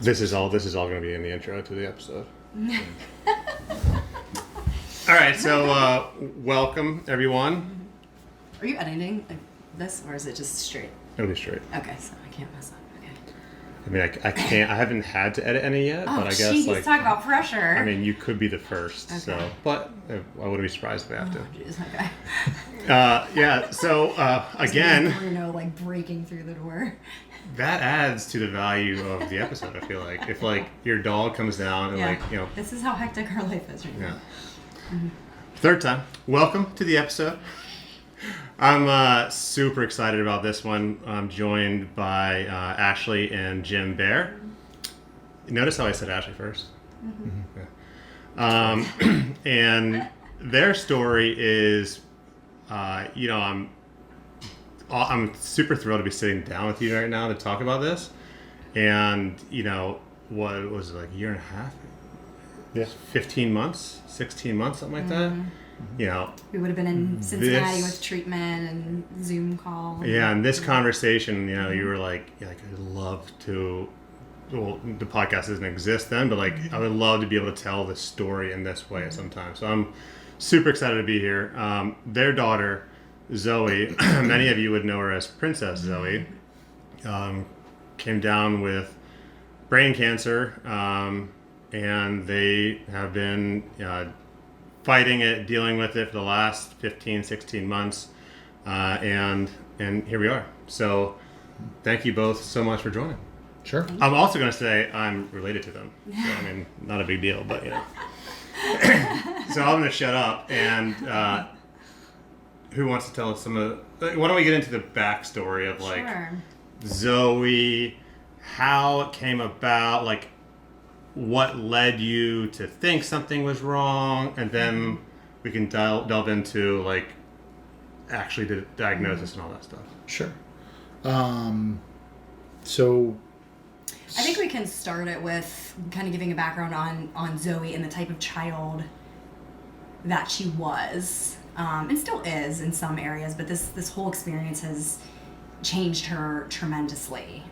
This is all going to be in the intro to the episode. All right, so welcome everyone. Are you editing this, or is it just straight? It'll be straight. Okay, so I can't mess up. Okay. I mean, I can't. I haven't had to edit any yet, but I guess geez, talk about pressure. I mean, you could be the first, okay. So. But I wouldn't be surprised if I have to. Geez, okay. Yeah. So again, like breaking through the door. That adds to the value of the episode. I feel like if your dog comes down and This is how hectic our life is right now. Yeah. Mm-hmm. Third time. Welcome to the episode. I'm super excited about this one. I'm joined by Ashley and Jim Bair. Notice how I said Ashley first? Mm-hmm. Yeah. And their story is, I'm super thrilled to be sitting down with you right now to talk about this. And, what was it, like a year and a half? Yeah. 15 months, 16 months, something like that. We would have been in Cincinnati with treatment and Zoom call. Yeah, and this conversation, you were like, I'd love to. Well, the podcast doesn't exist then, but I would love to be able to tell the story in this way sometime. So I'm super excited to be here. Their daughter, Zoey, many of you would know her as Princess Zoey, came down with brain cancer, and they have been fighting it, dealing with it for the last 15, 16 months, and here we are. So thank you both so much for joining. Sure. I'm also going to say I'm related to them. So, I mean, not a big deal, but So I'm going to shut up. And who wants to tell us some of why don't we get into the backstory of Sure. Zoey, how it came about, what led you to think something was wrong, and then we can delve into actually the diagnosis and all that stuff. Sure. So I think we can start it with kind of giving a background on Zoey and the type of child that she was, and still is in some areas, but this whole experience has changed her tremendously,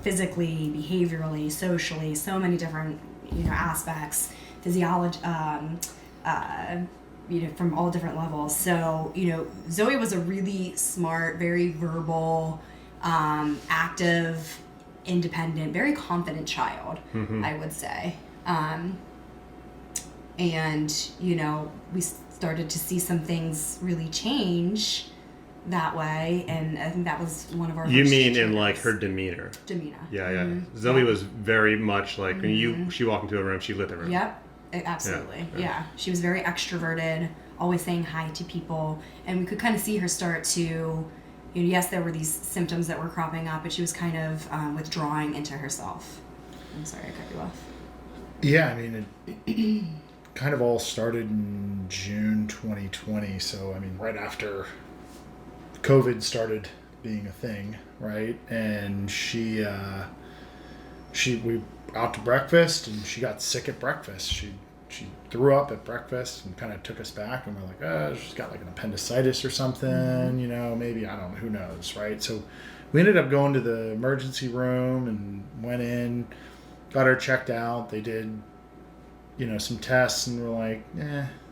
physically, behaviorally, socially, so many different, aspects, physiology, from all different levels. So, Zoey was a really smart, very verbal, active, independent, very confident child, I would say. And, we started to see some things really change that way, and I think that was one of our You first mean triggers. in her demeanor? Demeanor. Yeah. Zoey was very much when she walked into a room, she lit the room. Yep, absolutely. Yeah. She was very extroverted, always saying hi to people, and we could kind of see her start to, yes, there were these symptoms that were cropping up, but she was kind of withdrawing into herself. I'm sorry, I cut you off. Yeah, I mean, it kind of all started in June 2020, so I mean, right after COVID started being a thing, right? And we out to breakfast, and she got sick at breakfast. She threw up at breakfast and kind of took us back, and we're like, she's got an appendicitis or something, maybe, I don't know, who knows, right? So we ended up going to the emergency room and went in, got her checked out. They did, some tests, and we're like,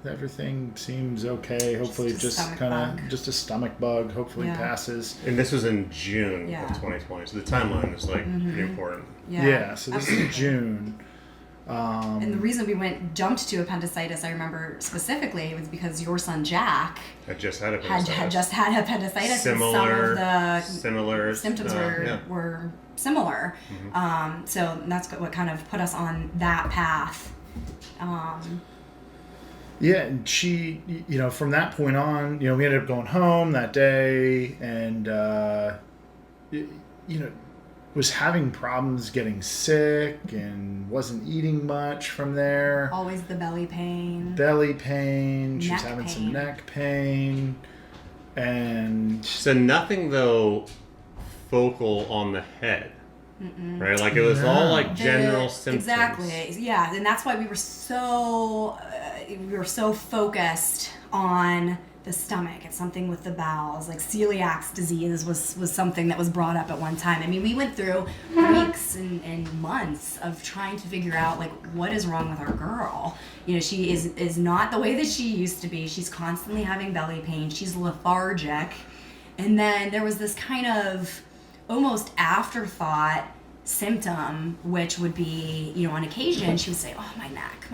everything seems okay. Hopefully just kind of just a stomach bug. Hopefully passes. And this was in June of 2020, so the timeline is pretty important. Yeah, so this is June. And the reason we jumped to appendicitis, I remember specifically, was because your son Jack had just had appendicitis. Similar, and some of the similar symptoms were similar. So that's what kind of put us on that path. Yeah, and she, from that point on, we ended up going home that day, and, was having problems getting sick and wasn't eating much from there. Always the belly pain. She was having some neck pain. And so nothing, though, focal on the head. Mm-mm. Right? It was all general symptoms. Exactly. Yeah, and that's why we were so focused on the stomach, it's something with the bowels, like celiac disease was something that was brought up at one time. I mean, we went through weeks and months of trying to figure out like what is wrong with our girl. You know, she is not the way that she used to be. She's constantly having belly pain. She's lethargic. And then there was this kind of almost afterthought symptom, which would be, you know, on occasion she would say, oh, my neck.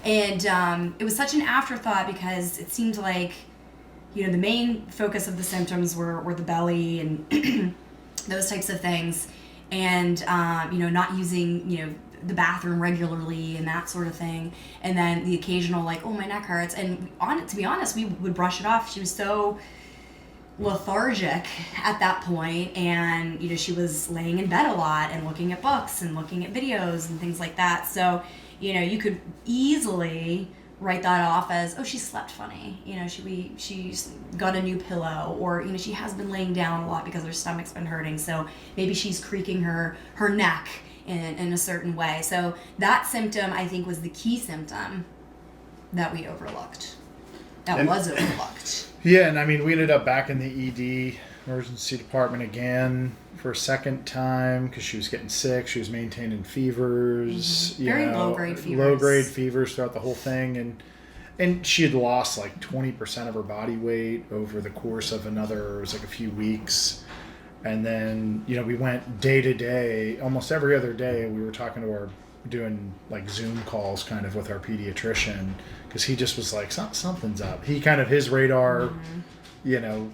And it was such an afterthought because it seemed like, you know, the main focus of the symptoms were the belly and those types of things. And, you know, not using, you know, the bathroom regularly and that sort of thing. And then the occasional like, oh, my neck hurts. And to be honest, we would brush it off. She was so lethargic at that point, and you know, she was laying in bed a lot and looking at books and looking at videos and things like that. So, you know, you could easily write that off as, oh, she slept funny. You know, she's got a new pillow, or you know, she has been laying down a lot because her stomach's been hurting. So maybe she's creaking her neck in a certain way. So that symptom, I think, was the key symptom that we overlooked. Was overlooked. Yeah, and I mean, we ended up back in the ED, emergency department again for a second time because she was getting sick. She was maintaining fevers. Mm-hmm. Very low-grade fevers. Low-grade fevers throughout the whole thing. And she had lost like 20% of her body weight over the course of it was like a few weeks. And then, you know, we went day to day, almost every other day. We were talking to her, doing like Zoom calls kind of with our pediatrician, because he just was like, something's up. He kind of, his radar, you know,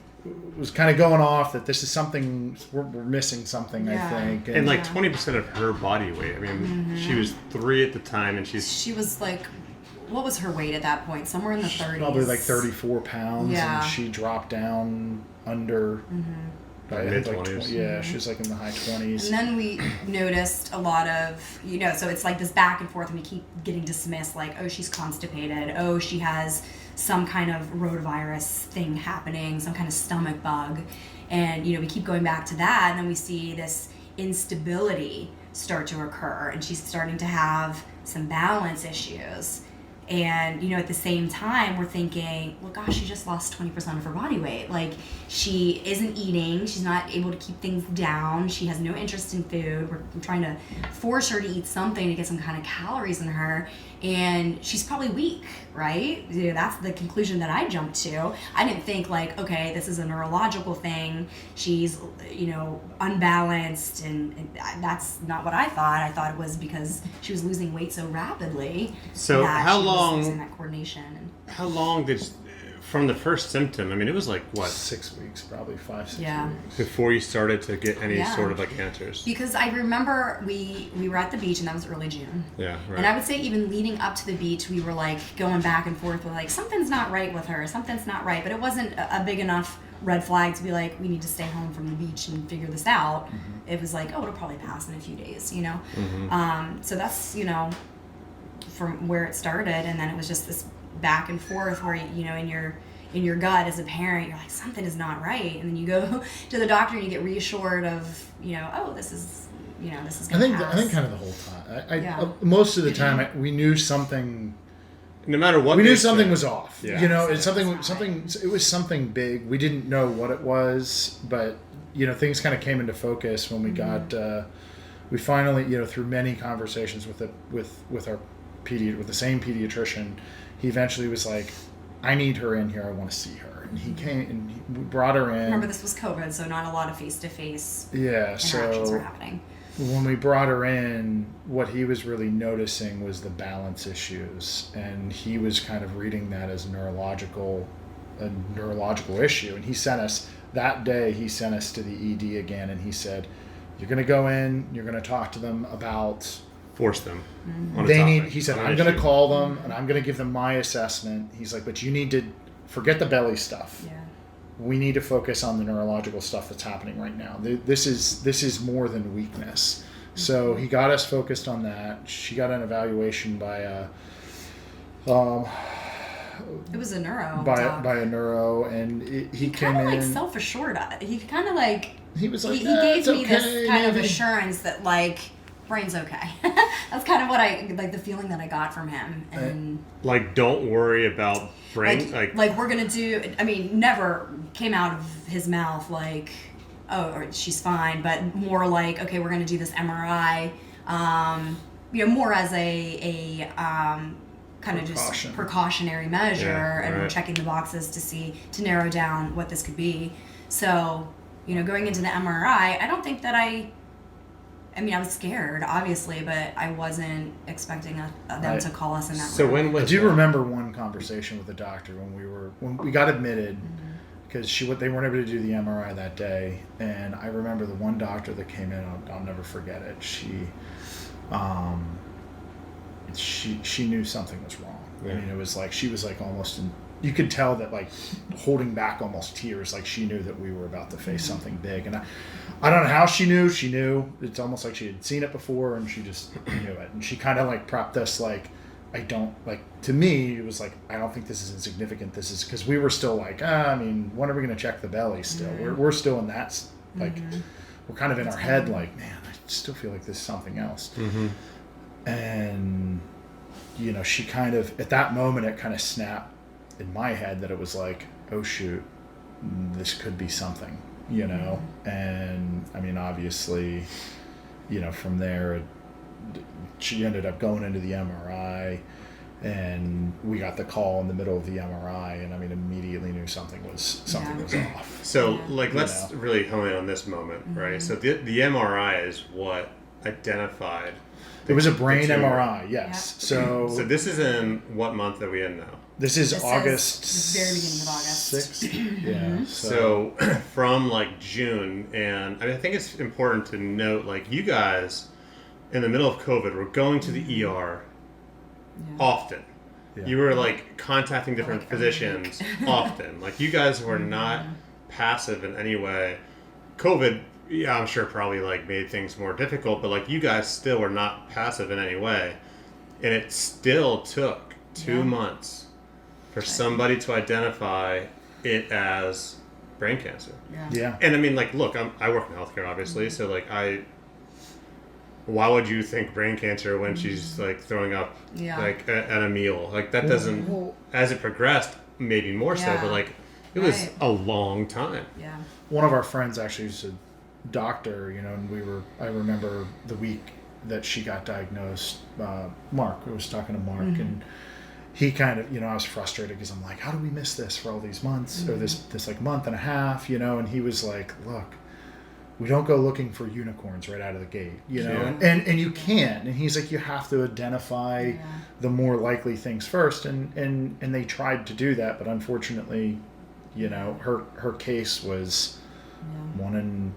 was kind of going off that this is something, we're missing something, I think. And like 20% of her body weight. I mean, she was 3 at the time, and she was like, what was her weight at that point? Somewhere in the 30s. Probably like 34 pounds. Yeah. And she dropped down under... mid-20s. Yeah, she was like in the high 20s. And then we noticed a lot of, you know, so it's like this back and forth, and we keep getting dismissed, like, oh, she's constipated, oh, she has some kind of rotavirus thing happening, some kind of stomach bug. And, you know, we keep going back to that, and then we see this instability start to occur, and she's starting to have some balance issues. And, you know, at the same time, we're thinking, well, gosh, she just lost 20% of her body weight. Like, she isn't eating. She's not able to keep things down. She has no interest in food. We're trying to force her to eat something to get some kind of calories in her. And she's probably weak, right? You know, that's the conclusion that I jumped to. I didn't think, like, okay, this is a neurological thing. She's, you know, unbalanced. And that's not what I thought. I thought it was because she was losing weight so rapidly. So how long? Losing that coordination. How long did, from the first symptom? I mean, it was like what? 6 weeks, probably 5, 6 yeah. weeks before you started to get any sort of like answers. Because I remember we were at the beach, and that was early June. Yeah, right. And I would say even leading up to the beach, we were like going back and forth with like, something's not right with her. Something's not right. But it wasn't a big enough red flag to be like, we need to stay home from the beach and figure this out. Mm-hmm. It was like, oh, it'll probably pass in a few days, you know. Mm-hmm. So that's, you know, from where it started, and then it was just this back and forth where, you know, in your gut as a parent, you're like, something is not right, and then you go to the doctor and you get reassured of, you know, oh, this is gonna pass. I think kind of the whole time. Most of the time, we knew something. No matter what, we knew something was off. Yeah. You know, it's something. It was something big. We didn't know what it was, but you know, things kind of came into focus when we got. We finally, you know, through many conversations with the same pediatrician, he eventually was like, I need her in here. I want to see her. And he came and we brought her in. Remember, this was COVID, so not a lot of face-to-face interactions were happening. When we brought her in, what he was really noticing was the balance issues. And he was kind of reading that as a neurological issue. And he sent us, that day, he sent us to the ED again. And he said, you're going to go in, you're going to talk to them about... Force them. He said, I'm going to call them and I'm going to give them my assessment. He's like, but you need to forget the belly stuff. Yeah. We need to focus on the neurological stuff that's happening right now. This is more than weakness. Mm-hmm. So he got us focused on that. She got an evaluation by it was a neuro by a neuro, and he came in like self-assured. He kind of like he was like he gave me this kind of assurance that like, brain's okay. That's kind of what like the feeling that I got from him. And like, don't worry about brain. Like we're going to do, I mean, never came out of his mouth like, oh, or she's fine, but more like, okay, we're going to do this MRI, more as a kind of just precautionary measure, and we're checking the boxes to narrow down what this could be. So, going into the MRI, I don't think that I was scared, obviously, but I wasn't expecting them to call us in that room. So when was I do remember one conversation with the doctor when we got admitted, because they weren't able to do the MRI that day, and I remember the one doctor that came in. I'll never forget it. She knew something was wrong. Yeah. I mean, it was like she was like almost you could tell that, like, holding back almost tears, like she knew that we were about to face something big. And I don't know how she knew. She knew. It's almost like she had seen it before, and she just knew it. And she kind of like prepped us like, to me, it was like, I don't think this is insignificant. This is, because we were still like, when are we going to check the belly still? We're still in that, like, we're kind of in our head like, man, I still feel like there's something else. And, she kind of, at that moment, it kind of snapped in my head that it was like, oh shoot, this could be something, and I mean, obviously, from there, she ended up going into the MRI, and we got the call in the middle of the MRI, and I mean, immediately knew something was off. So let's really hone in on this moment, right? So the MRI is what identified. It was a brain MRI, yes. Yeah. So this is in what month are we in now? This is August. The very beginning of August. 6th. Yeah. So from like June, and I think it's important to note, like, you guys in the middle of COVID were going to the ER often. Yeah. You were like contacting different physicians often. Like, you guys were not passive in any way. COVID, I'm sure, probably like made things more difficult, but like, you guys still were not passive in any way, and it still took 2 months for somebody to identify it as brain cancer. Yeah. And I mean, like, look, I work in healthcare, obviously, so like, why would you think brain cancer when she's like throwing up like at a meal? Like, that doesn't, as it progressed, maybe more so, but like, it was a long time. Yeah. One of our friends actually was a doctor, and I remember the week that she got diagnosed, Mark, I was talking to Mark, and he kind of, I was frustrated because I'm like, how do we miss this for all these months, or this like month and a half, and he was like, look, we don't go looking for unicorns right out of the gate, and you can't. And he's like, you have to identify the more likely things first, and they tried to do that, but unfortunately, her case was one in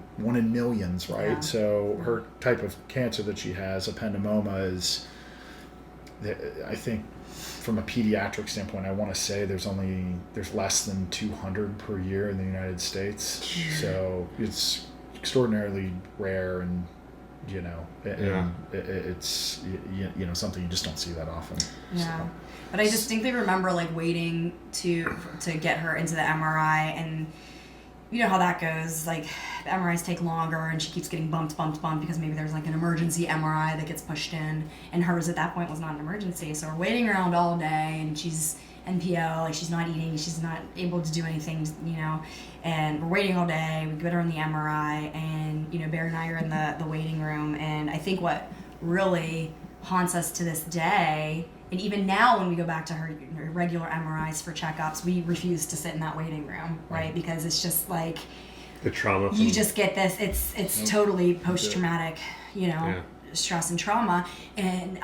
millions, right? Yeah. So her type of cancer that she has, ependymoma, is, I think, from a pediatric standpoint, I want to say there's less than 200 per year in the United States. So it's extraordinarily rare, and it's something you just don't see that often. Yeah. So. But I distinctly remember like waiting to get her into the MRI, and you know how that goes. Like, the MRIs take longer, and she keeps getting bumped because maybe there's like an emergency MRI that gets pushed in, and hers at that point was not an emergency. So we're waiting around all day, and she's NPO, like, she's not eating, she's not able to do anything, and we're waiting all day. We get her in the MRI, and Bair and I are in the waiting room, and I think what really haunts us to this day, and even now when we go back to her regular MRIs for checkups, we refuse to sit in that waiting room, right? Because it's just like the trauma. You just get this. It's totally post-traumatic, stress and trauma. And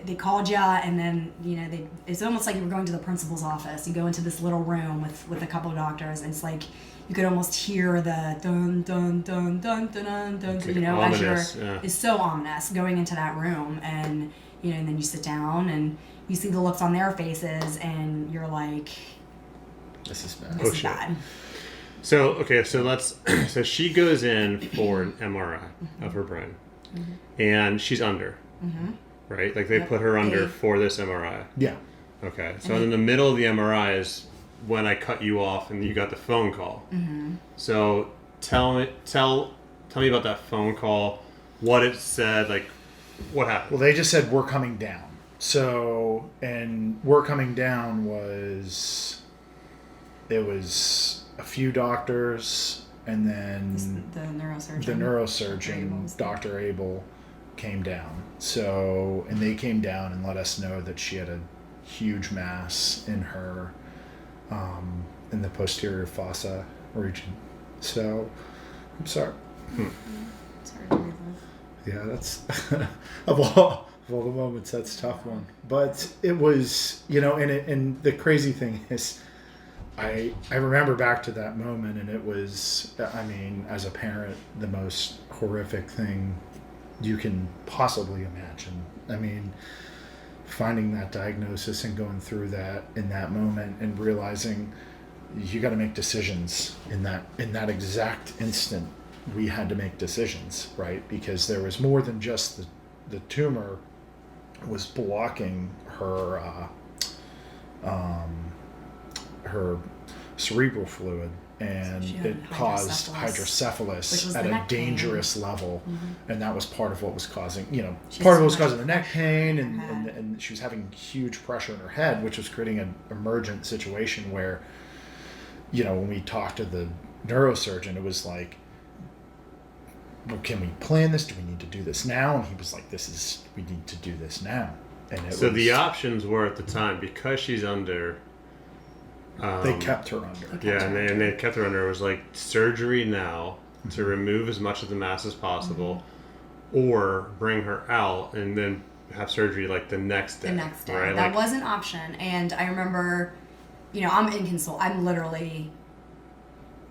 they called you, and then it's almost like you were going to the principal's office. You go into this little room with a couple of doctors, and it's like you could almost hear the dun dun dun dun dun dun dun. Ominous, it's so ominous going into that room, and and then you sit down and you see the looks on their faces, and you're like, this is bad. This is bad. So she goes in for an MRI of her brain, and she's under, right? Like, they put her under for this MRI. Yeah. Okay. So in the middle of the MRI is when I cut you off and you got the phone call. So tell me about that phone call, what it said, like, What happened? Well, they just said, we're coming down. So, and we're coming down it was a few doctors, and then The neurosurgeon. the neurosurgeon, Dr. Abel, came down. So, and they came down and let us know that she had a huge mass in her, in the posterior fossa region. So, I'm sorry. Sorry to read that. Yeah, that's of all the moments, that's a tough one. But it was, and the crazy thing is, I remember back to that moment, and it was, I mean, as a parent, the most horrific thing you can possibly imagine. I mean, finding that diagnosis and going through that in that moment and realizing you got to make decisions in that exact instant. We had to make decisions, right? Because there was more than just the tumor was blocking her her cerebral fluid, and it caused hydrocephalus at a dangerous level, and that was part of what was causing, part of what was causing the neck pain, and she was having huge pressure in her head, which was creating an emergent situation where, when we talked to the neurosurgeon, it was like, well, can we plan this? Do we need to do this now? And he was like, we need to do this now. And so the options were at the time, because she's under... they kept her under. And they kept her under. It was like surgery now to remove as much of the mass as possible, or bring her out and then have surgery like the next day. Right? That was an option. And I remember, I'm inconsol. I'm literally...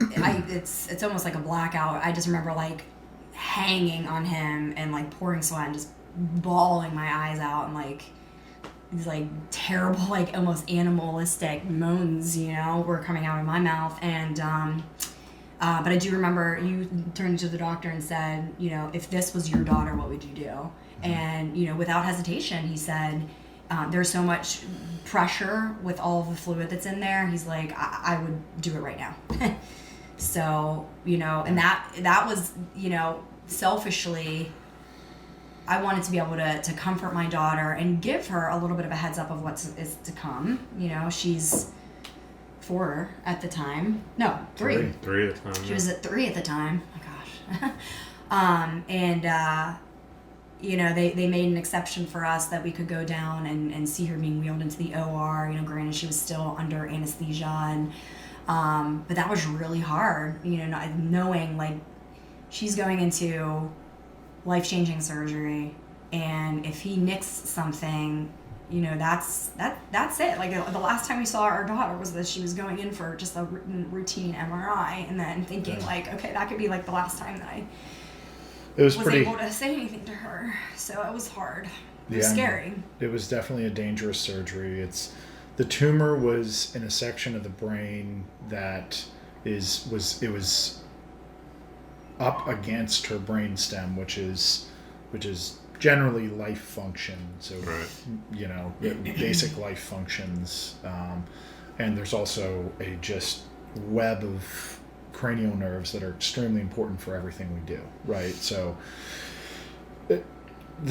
it's almost like a blackout. I just remember like hanging on him and like pouring sweat and just bawling my eyes out, and like these like terrible, like almost animalistic moans, were coming out of my mouth. And but I do remember you turned to the doctor and said, if this was your daughter, what would you do? And without hesitation, he said, there's so much pressure with all of the fluid that's in there. He's like, I would do it right now. So, and that was, selfishly, I wanted to be able to comfort my daughter and give her a little bit of a heads up of what is to come. She's 4 at the time. No, 3. 3 at the time. She was at 3 at the time. Oh my gosh. They made an exception for us that we could go down and see her being wheeled into the OR. Granted, she was still under anesthesia, and but that was really hard, not knowing like she's going into life-changing surgery, and if he nicks something, that's it. Like the last time we saw our daughter was that she was going in for just a routine MRI, and then thinking like, okay, that could be like the last time that I was able to say anything to her. So it was hard. It was scary. It was definitely a dangerous surgery. The tumor was in a section of the brain that was up against her brainstem, which is generally life function. So, basic life functions. And there's also a just web of cranial nerves that are extremely important for everything we do, right? So the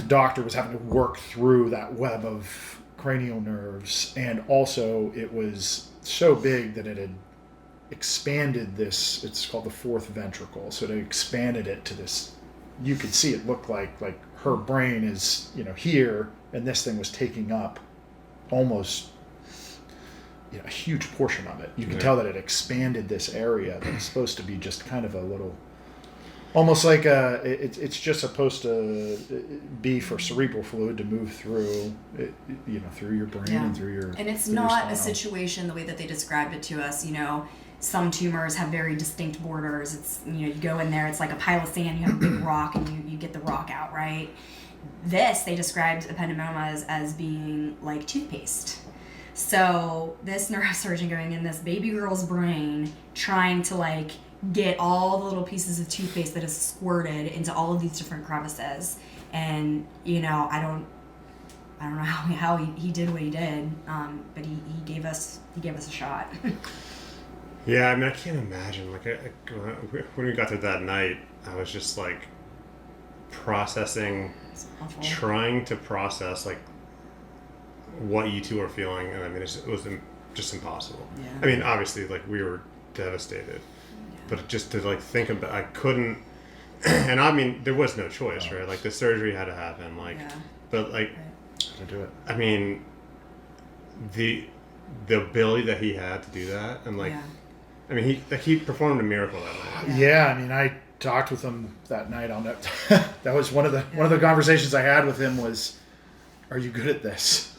doctor was having to work through that web of cranial nerves, and also it was so big that it had expanded this, it's called the fourth ventricle, so it expanded it to this, you could see it looked like her brain is here, and this thing was taking up almost a huge portion of it. You can tell that it expanded this area that's supposed to be just kind of a little, almost like it's just supposed to be for cerebral fluid to move through, through your brain and through your. And it's not a situation the way that they described it to us. Some tumors have very distinct borders. It's you go in there, it's like a pile of sand. You have a big rock, and you get the rock out, right? This they described ependymoma as being like toothpaste. So this neurosurgeon going in this baby girl's brain, trying to like get all the little pieces of toothpaste that is squirted into all of these different crevices, and I don't know how he did what he did, but he gave us a shot. Yeah, I mean, I can't imagine. Like, when we got there that night, I was just like processing, It's awful. trying to process like what you two are feeling, and I mean it was just impossible. Yeah. I mean, obviously, like we were devastated, but just to like think about, I couldn't, and I mean there was no choice, right? Like the surgery had to happen, like, Yeah. but like, To do it. I mean, the ability that he had to do that, and like, Yeah. I mean, he performed a miracle that night. Yeah, I mean, I talked with him that night. On that was one of the conversations I had with him was, "Are you good at this?"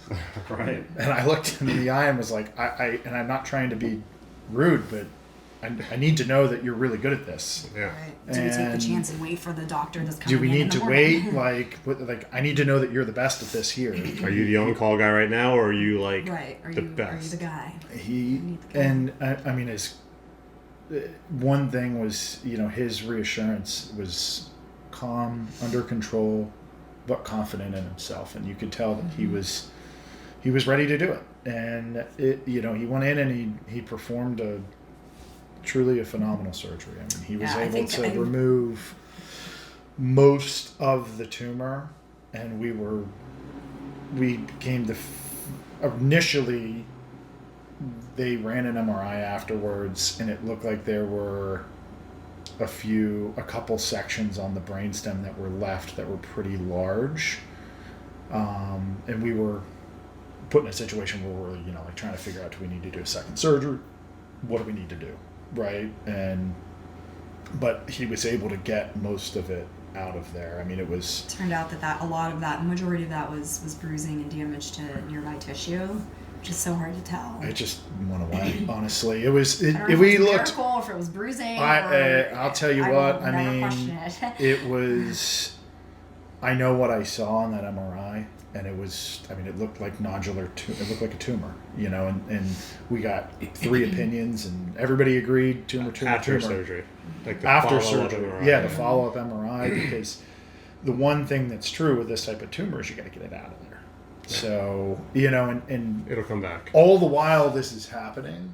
Right. And I looked him in the eye and was like, and I'm not trying to be rude, but I need to know that you're really good at this. Yeah. Right. Do we take the And chance and wait for the doctor that's coming Do we in need the to morning? wait? Like I need to know that you're the best at this here. Are you the on-call guy right now, or are you like Right. Are the you best? the guy? He and I mean, his one thing was, his reassurance was calm, under control, but confident in himself, and you could tell that he was ready to do it. And he went in and he performed truly a phenomenal surgery. I mean, he was able to remove most of the tumor, and we came to initially they ran an MRI afterwards, and it looked like there were a couple sections on the brainstem that were left that were pretty large, and we were put in a situation where we're like trying to figure out, do we need to do a second surgery? What do we need to do, right? But he was able to get most of it out of there. I mean, it was Turned out that a lot of that, majority of that was bruising and damage to nearby tissue, which is so hard to tell. it just went away. Honestly, it was. I don't know if We it was a looked. miracle or if it was bruising. I'll tell you what. will I never mean, question it. it was. I know what I saw on that MRI, and it was. I mean, it looked like nodular. It looked like a tumor. And we got 3 opinions, and everybody agreed tumor. After surgery, like the After follow-up surgery, MRI. the follow-up MRI, because the one thing that's true with this type of tumor is you got to get it out of there. Yeah. So and It'll come back. all the while this is happening,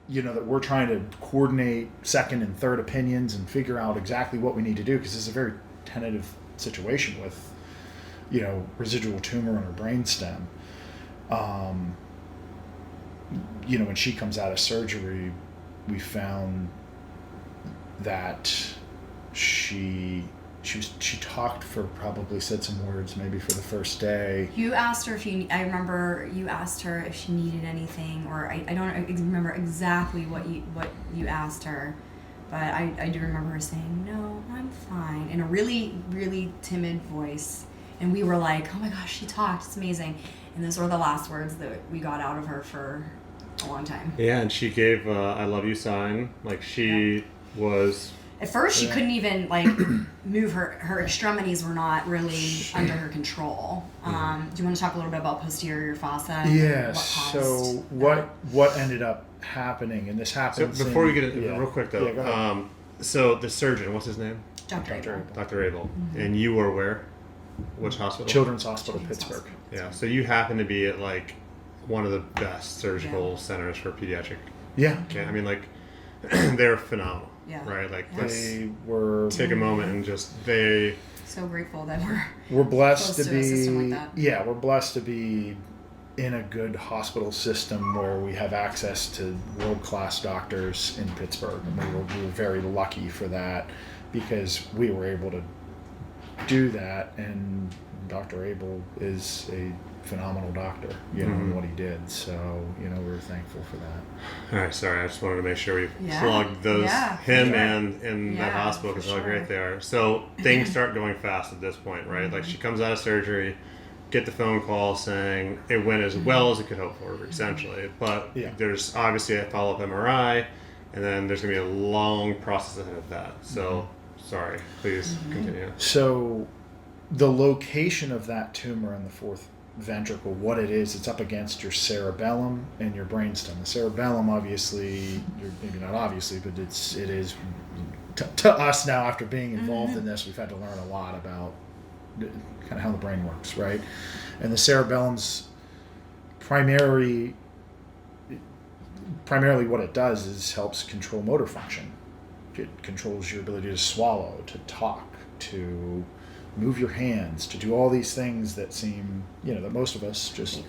that we're trying to coordinate second and third opinions and figure out exactly what we need to do, because it's a very tentative situation with, residual tumor in her brainstem. When she comes out of surgery, we found that she talked for, probably said some words maybe for the first day. You asked her I remember you asked her if she needed anything, or I don't remember exactly what you asked her, but I do remember her saying, "No, I'm fine," in a really, really timid voice. And we were like, "Oh my gosh, she talked, it's amazing." And those were the last words that we got out of her for a long time. Yeah, and she gave "I love you" sign. Like she was. At first, she couldn't even move her extremities were not really under her control. Do you want to talk a little bit about posterior fossa? Yeah. What caused So that? what ended up happening, and this happens. So before we get yeah. real quick though, Yeah, go ahead. so the surgeon, what's his name? Dr. Abel. Dr. Abel, and you were where? Which hospital? Children's Hospital, Children's Pittsburgh. Hospital. Yeah. So you happen to be at like one of the best surgical centers for pediatric. Yeah. Okay. I mean, like they're phenomenal. Yeah. Right. Like Yeah. let's They were. take a moment and just So grateful that We're blessed close to to a system be. like that. Yeah, we're blessed to be in a good hospital system where we have access to world-class doctors in Pittsburgh, and we were very lucky for that, because we were able to do that. And Dr. Abel is a phenomenal doctor, in what he did. So, we're thankful for that. All right, sorry. I just wanted to make sure we Yeah. plugged those him sure. and in Yeah, that hospital, because for how great sure. they are. So things start going fast at this point, right? Like she comes out of surgery, get the phone call saying it went as well as it could hope for, essentially. But Yeah. there's obviously a follow-up MRI, and then there's gonna be a long process ahead of that. So sorry, please continue. So the location of that tumor in the fourth ventricle, what it is, it's up against your cerebellum and your brainstem. The cerebellum, obviously, maybe not obviously, but it is to us now, after being involved in this, we've had to learn a lot about kind of how the brain works, right? And the cerebellum's primarily what it does is helps control motor function. It controls your ability to swallow, to talk, to move your hands, to do all these things that seem, that most of us just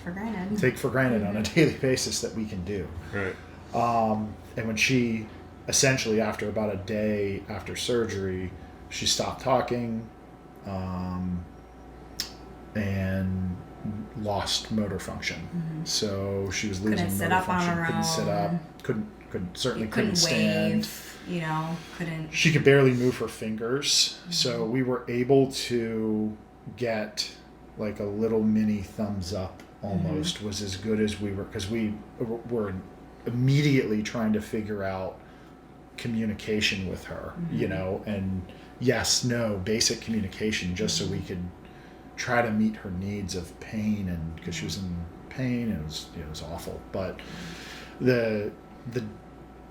take for granted on a daily basis that we can do. Right. And when she essentially, after about a day after surgery, she stopped talking, and lost motor function. Mm-hmm. So she was losing couldn't sit motor up function. on her Couldn't own. sit up. Couldn't stand. Wave, couldn't. She could barely move her fingers. Mm-hmm. So we were able to get like a little mini thumbs up almost. Mm-hmm. Was as good as we were, because we were immediately trying to figure out communication with her, mm-hmm. And yes, no, basic communication, just so we could try to meet her needs of pain, and because she was in pain, and it was awful. But the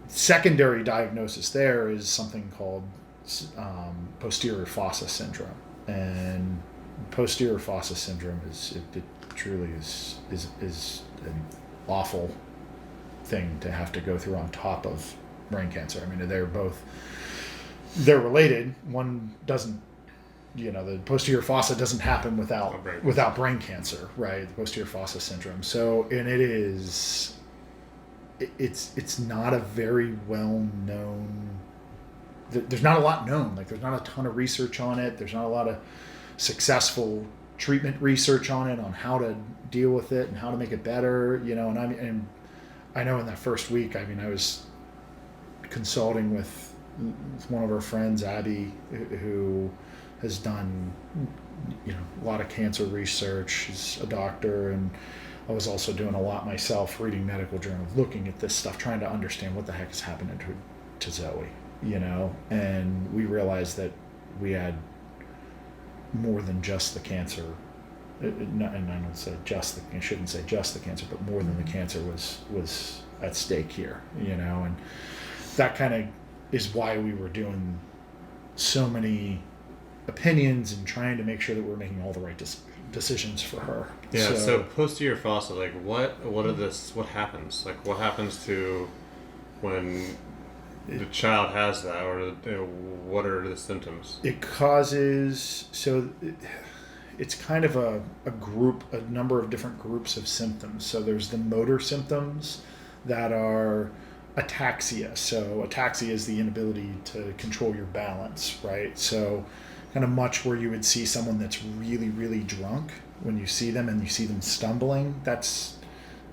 secondary diagnosis there is something called posterior fossa syndrome, and posterior fossa syndrome it truly is an awful thing to have to go through on top of brain cancer. I mean, they're related. One doesn't, the posterior fossa doesn't happen without brain cancer, right? The posterior fossa syndrome. So, and it's not a very well known. There's not a lot known. Like, there's not a ton of research on it. There's not a lot of successful treatment research on it, on how to deal with it and how to make it better. And I know in that first week, I was consulting with one of our friends, Abby, who has done a lot of cancer research. She's a doctor, and I was also doing a lot myself, reading medical journals, looking at this stuff, trying to understand what the heck is happening to Zoe, and we realized that we had more than just the cancer. And I shouldn't say just the cancer, but more than the cancer was at stake here, and that kind of is why we were doing so many opinions and trying to make sure that we're making all the right decisions for her. Yeah. So posterior fossa, like what happens? Like, what happens to when the child has that, or what are the symptoms? It causes, it's kind of a number of different groups of symptoms. So there's the motor symptoms that are ataxia. So ataxia is the inability to control your balance, right? So kind of much where you would see someone that's really, really drunk. When you see them and you see them stumbling, that's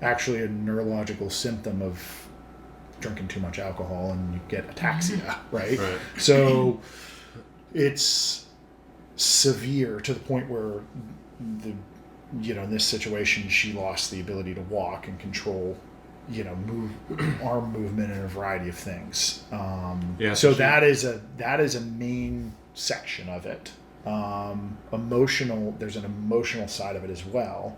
actually a neurological symptom of drinking too much alcohol, and you get ataxia, right? So it's severe to the point where in this situation, she lost the ability to walk and control, arm movement and a variety of things. So that is a main section of it. There's an emotional side of it as well.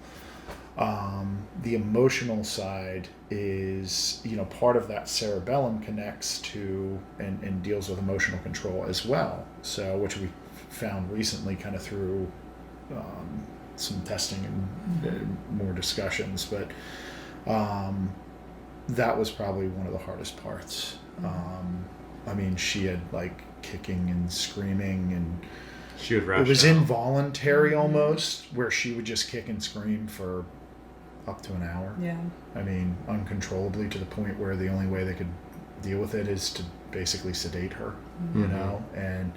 The emotional side is, part of that cerebellum connects to and deals with emotional control as well. So, which we found recently kind of through some testing and more discussions, but that was probably one of the hardest parts. She had like kicking and screaming, and she would rash it was out. involuntary almost, where she would just kick and scream for up to an hour. Yeah. Uncontrollably, to the point where the only way they could deal with it is to basically sedate her, and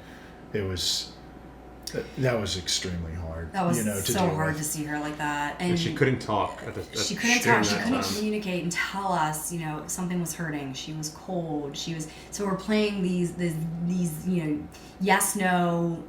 that was extremely hard. That was to so hard to see her like that. And she couldn't talk. She couldn't talk. She couldn't communicate and tell us, something was hurting. She was cold. So we're playing these yes, no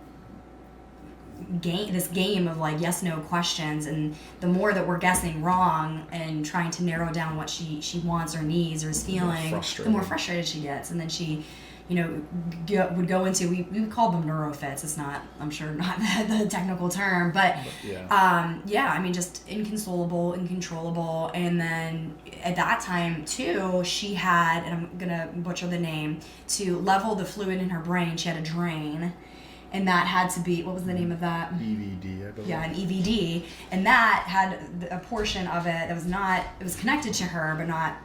game, this game of like yes, no questions. And the more that we're guessing wrong and trying to narrow down what she wants or needs or is feeling, the more frustrated she gets. And then she, would go into, we would call them neurofits. It's not, I'm sure, not the technical term, but just inconsolable, uncontrollable. And then at that time too, she had, and I'm gonna butcher the name, to level the fluid in her brain, she had a drain, and that had to be, what was the name of that? EVD, I believe. Yeah, an EVD, and that had a portion of it that was not, it was connected to her, but not,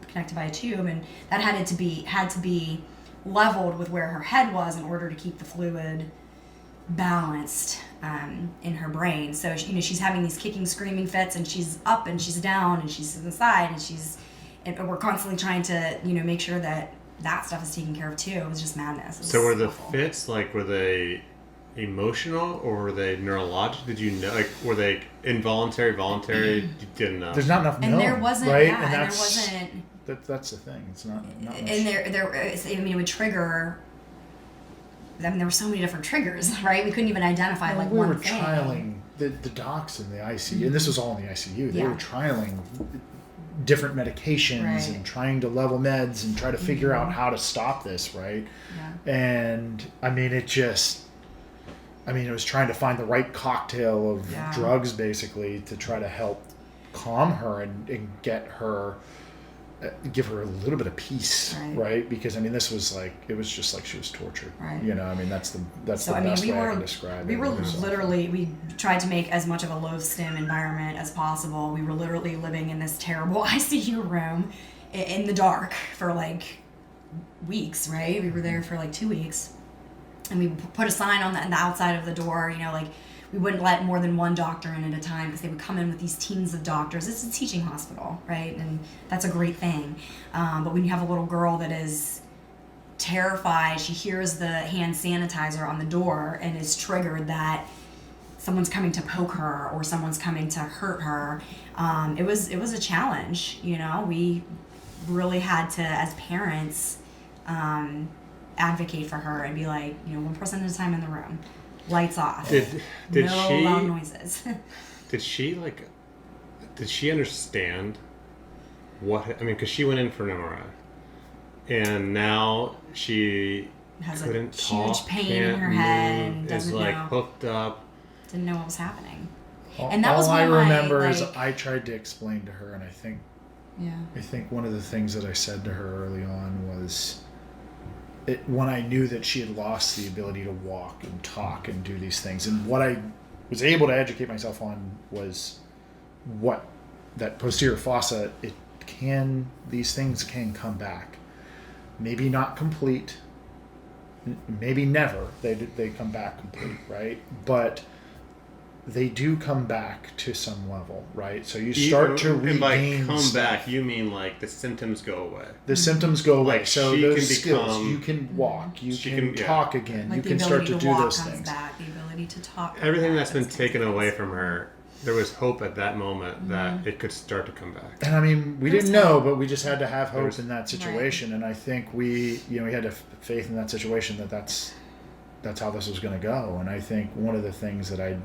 connected by a tube, and that had to be leveled with where her head was in order to keep the fluid balanced in her brain. So she's having these kicking, screaming fits, and she's up and she's down and she's to the side, and we're constantly trying to make sure that stuff is taken care of too. It was just madness. Was so were the awful. fits were they emotional or were they neurological? Did you know, were they involuntary, voluntary? You didn't know. There's not enough known, and there wasn't, right? yeah, and there wasn't. That's the thing. It's not much. And it would trigger. I mean, there were so many different triggers, right? We couldn't even identify we one were thing. trialing the docs in the ICU, and this was all in the ICU. They Yeah. were trialing different medications Right. and trying to level meds and try to figure out how to stop this, right? Yeah. And I mean, it was trying to find the right cocktail of drugs, basically, to try to help calm her and get her, give her a little bit of peace, right? Because I mean, this was it was just like she was tortured, right? I mean, that's the best way I can describe it. We were literally, we tried to make as much of a low-stim environment as possible. We were literally living in this terrible ICU room in the dark for weeks, right? We were there for 2 weeks, and we put a sign on the outside of the door, we wouldn't let more than one doctor in at a time because they would come in with these teams of doctors. It's a teaching hospital, right? And that's a great thing. But when you have a little girl that is terrified, she hears the hand sanitizer on the door and is triggered that someone's coming to poke her or someone's coming to hurt her. It was a challenge, We really had to, as parents, advocate for her and be one person at a time in the room. Lights off. Did no she loud noises? Did she understand what? I mean, because she went in for an MRI, and now she has couldn't a talk, huge pain can't in her move, head. And is doesn't know. hooked up. Didn't know what was happening. And that was all I remember is I tried to explain to her, and I think one of the things that I said to her early on was, when I knew that she had lost the ability to walk and talk and do these things, and what I was able to educate myself on was that posterior fossa, these things can come back. Maybe not complete, maybe never. They come back complete, right? But they do come back to some level, right? So you start to regain. And by come back, you mean the symptoms go away. The symptoms go away. So those skills, you can walk, you can talk again, you can start to do those things. Back, the ability to talk. Everything that's been taken away from her, there was hope at that moment that it could start to come back. And I mean, we didn't know, but we just had to have hope in that situation. Right. And I think we had to faith in that situation that's how this was going to go. And I think one of the things that I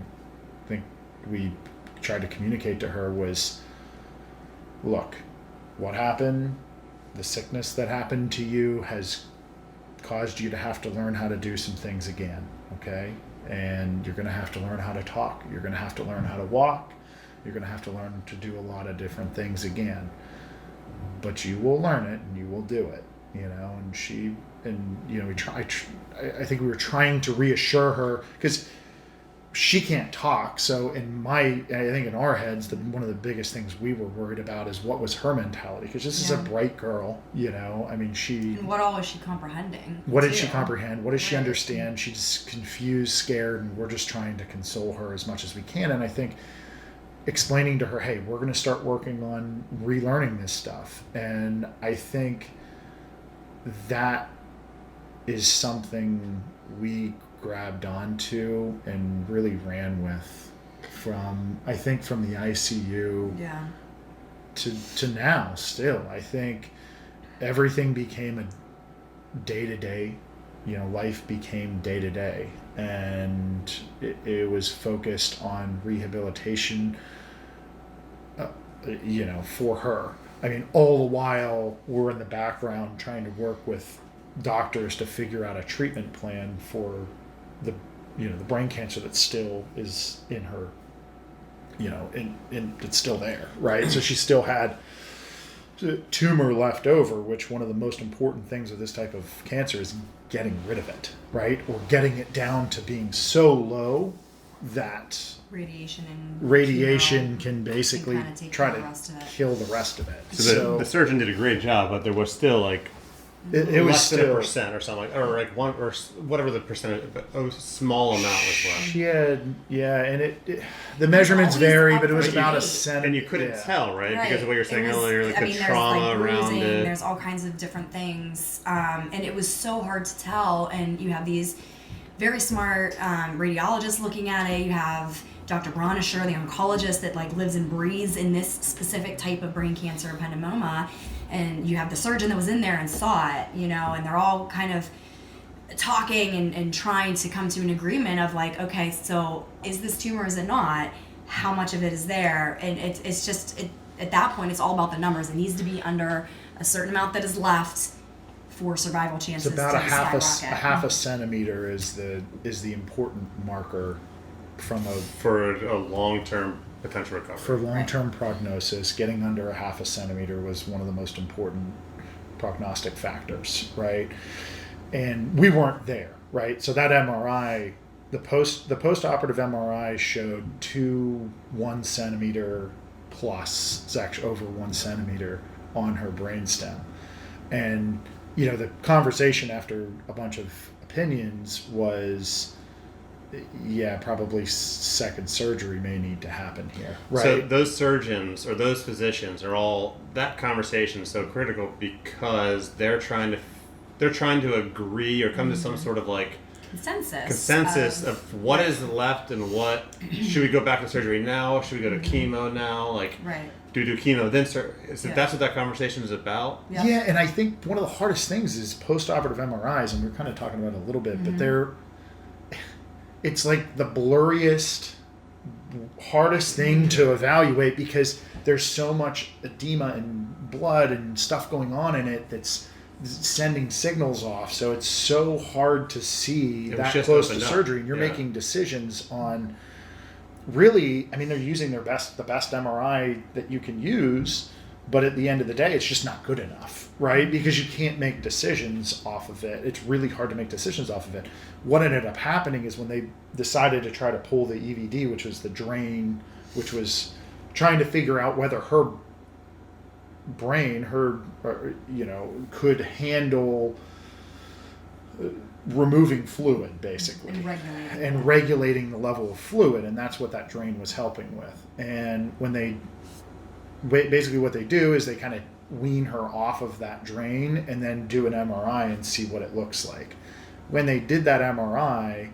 think we tried to communicate to her was, look, what happened, the sickness that happened to you has caused you to have to learn how to do some things again, okay? And you're going to have to learn how to talk. You're going to have to learn how to walk. You're going to have to learn to do a lot of different things again. But you will learn it and you will do it, And I think we were trying to reassure her because she can't talk. So I think in our heads, one of the biggest things we were worried about is what was her mentality, because this is a bright girl, I mean, and what all is she comprehending? What did she comprehend? What does she understand? She's confused, scared, and we're just trying to console her as much as we can. And I think explaining to her, hey, we're going to start working on relearning this stuff. And I think that is something we grabbed onto and really ran with from the ICU to now still. I think everything became a day-to-day, life became day-to-day, and it was focused on rehabilitation, for her. I mean, all the while we're in the background trying to work with doctors to figure out a treatment plan for the brain cancer that still is in her, it's still there, right? So she still had tumor left over, which one of the most important things with this type of cancer is getting rid of it, right? Or getting it down to being so low that radiation can basically try to kill the rest of it. So the surgeon did a great job, but there was still it was less than still 1% or something, or like one or whatever the percentage, but a small amount was left. she had and the measurements always vary, but it was up about for a debate. centimeter. And you couldn't tell, right? Because of what you were saying It was- earlier, like I the mean, trauma there's like around bruising, it. there's all kinds of different things, and it was so hard to tell. And you have these very smart radiologists looking at it. You have Dr. Bronisher, the oncologist that like lives and breathes in this specific type of brain cancer, ependymoma, and you have the surgeon that was in there and saw it, you know, and they're all kind of talking and trying to come to an agreement of like, okay, so is this tumor, is it not? How much of it is there? And it's just at that point, it's all about the numbers. It needs to be under a certain amount that is left for survival chances. It's about to a half skyrocket. a centimeter is the important marker For a long-term potential recovery. for long-term prognosis. Getting under a half a centimeter was one of the most important prognostic factors, right? And we weren't there, right? So that MRI, the post-operative MRI showed 2 1 centimeter plus, it's actually over 1 centimeter on her brainstem. And you know, the conversation after a bunch of opinions was, yeah, probably second surgery may need to happen here. Right. So those surgeons or those physicians are all, that conversation is so critical because they're trying to agree or come to some sort of like consensus of what is left and what should we go back to surgery now? Should we go to chemo now? Like, right. do chemo then? So that's what that conversation is about. Yep. Yeah, and I think one of the hardest things is post-operative MRIs, and we we're kind of talking about it a little bit, but it's like the blurriest, hardest thing to evaluate because there's so much edema and blood and stuff going on in it that's sending signals off. So it's so hard to see that close to surgery, and you're making decisions on really, I mean, they're using the best MRI that you can use, but at the end of the day, it's just not good enough, right? Because you can't make decisions off of it. It's really hard to make decisions off of it. What ended up happening is when they decided to try to pull the EVD, which was the drain, which was trying to figure out whether her brain, could handle removing fluid, basically, and regulating the level of fluid, and that's what that drain was helping with. And when they basically what they do is they kind of wean her off of that drain and then do an MRI and see what it looks like. When they did that MRI,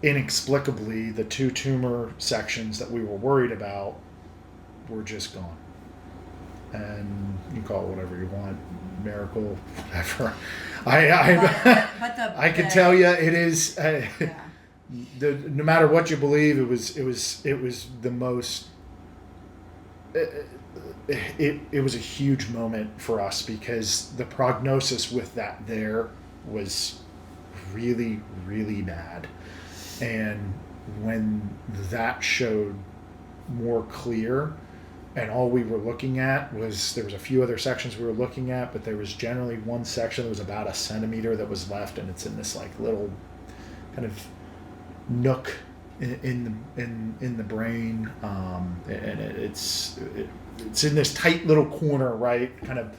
inexplicably, the 2 tumor sections that we were worried about were just gone. And you can call it whatever you want, miracle, whatever. I can tell you it is. No matter what you believe, it was the most. It was a huge moment for us because the prognosis with that there was really, really bad. And when that showed more clear, and all we were looking at was, there was a few other sections we were looking at, but there was generally one section that was about a centimeter that was left, and it's in this like little kind of nook in the brain, and it's in this tight little corner, right, kind of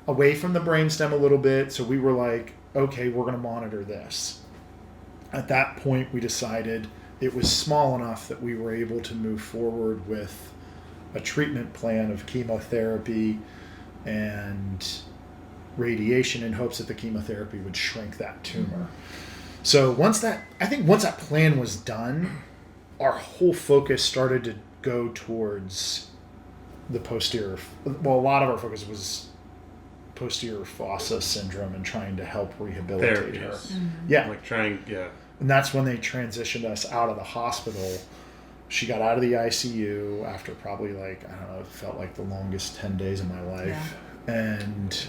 away from the brainstem a little bit. So we were like, okay, we're going to monitor this. At that point, we decided it was small enough that we were able to move forward with a treatment plan of chemotherapy and radiation in hopes that the chemotherapy would shrink that tumor. So once that plan was done, our whole focus started to go towards the posterior. Well, a lot of our focus was posterior fossa syndrome and trying to help rehabilitate her. Yeah. And that's when they transitioned us out of the hospital. She got out of the ICU after probably like, I don't know, it felt like the longest 10 days of my life. Yeah. And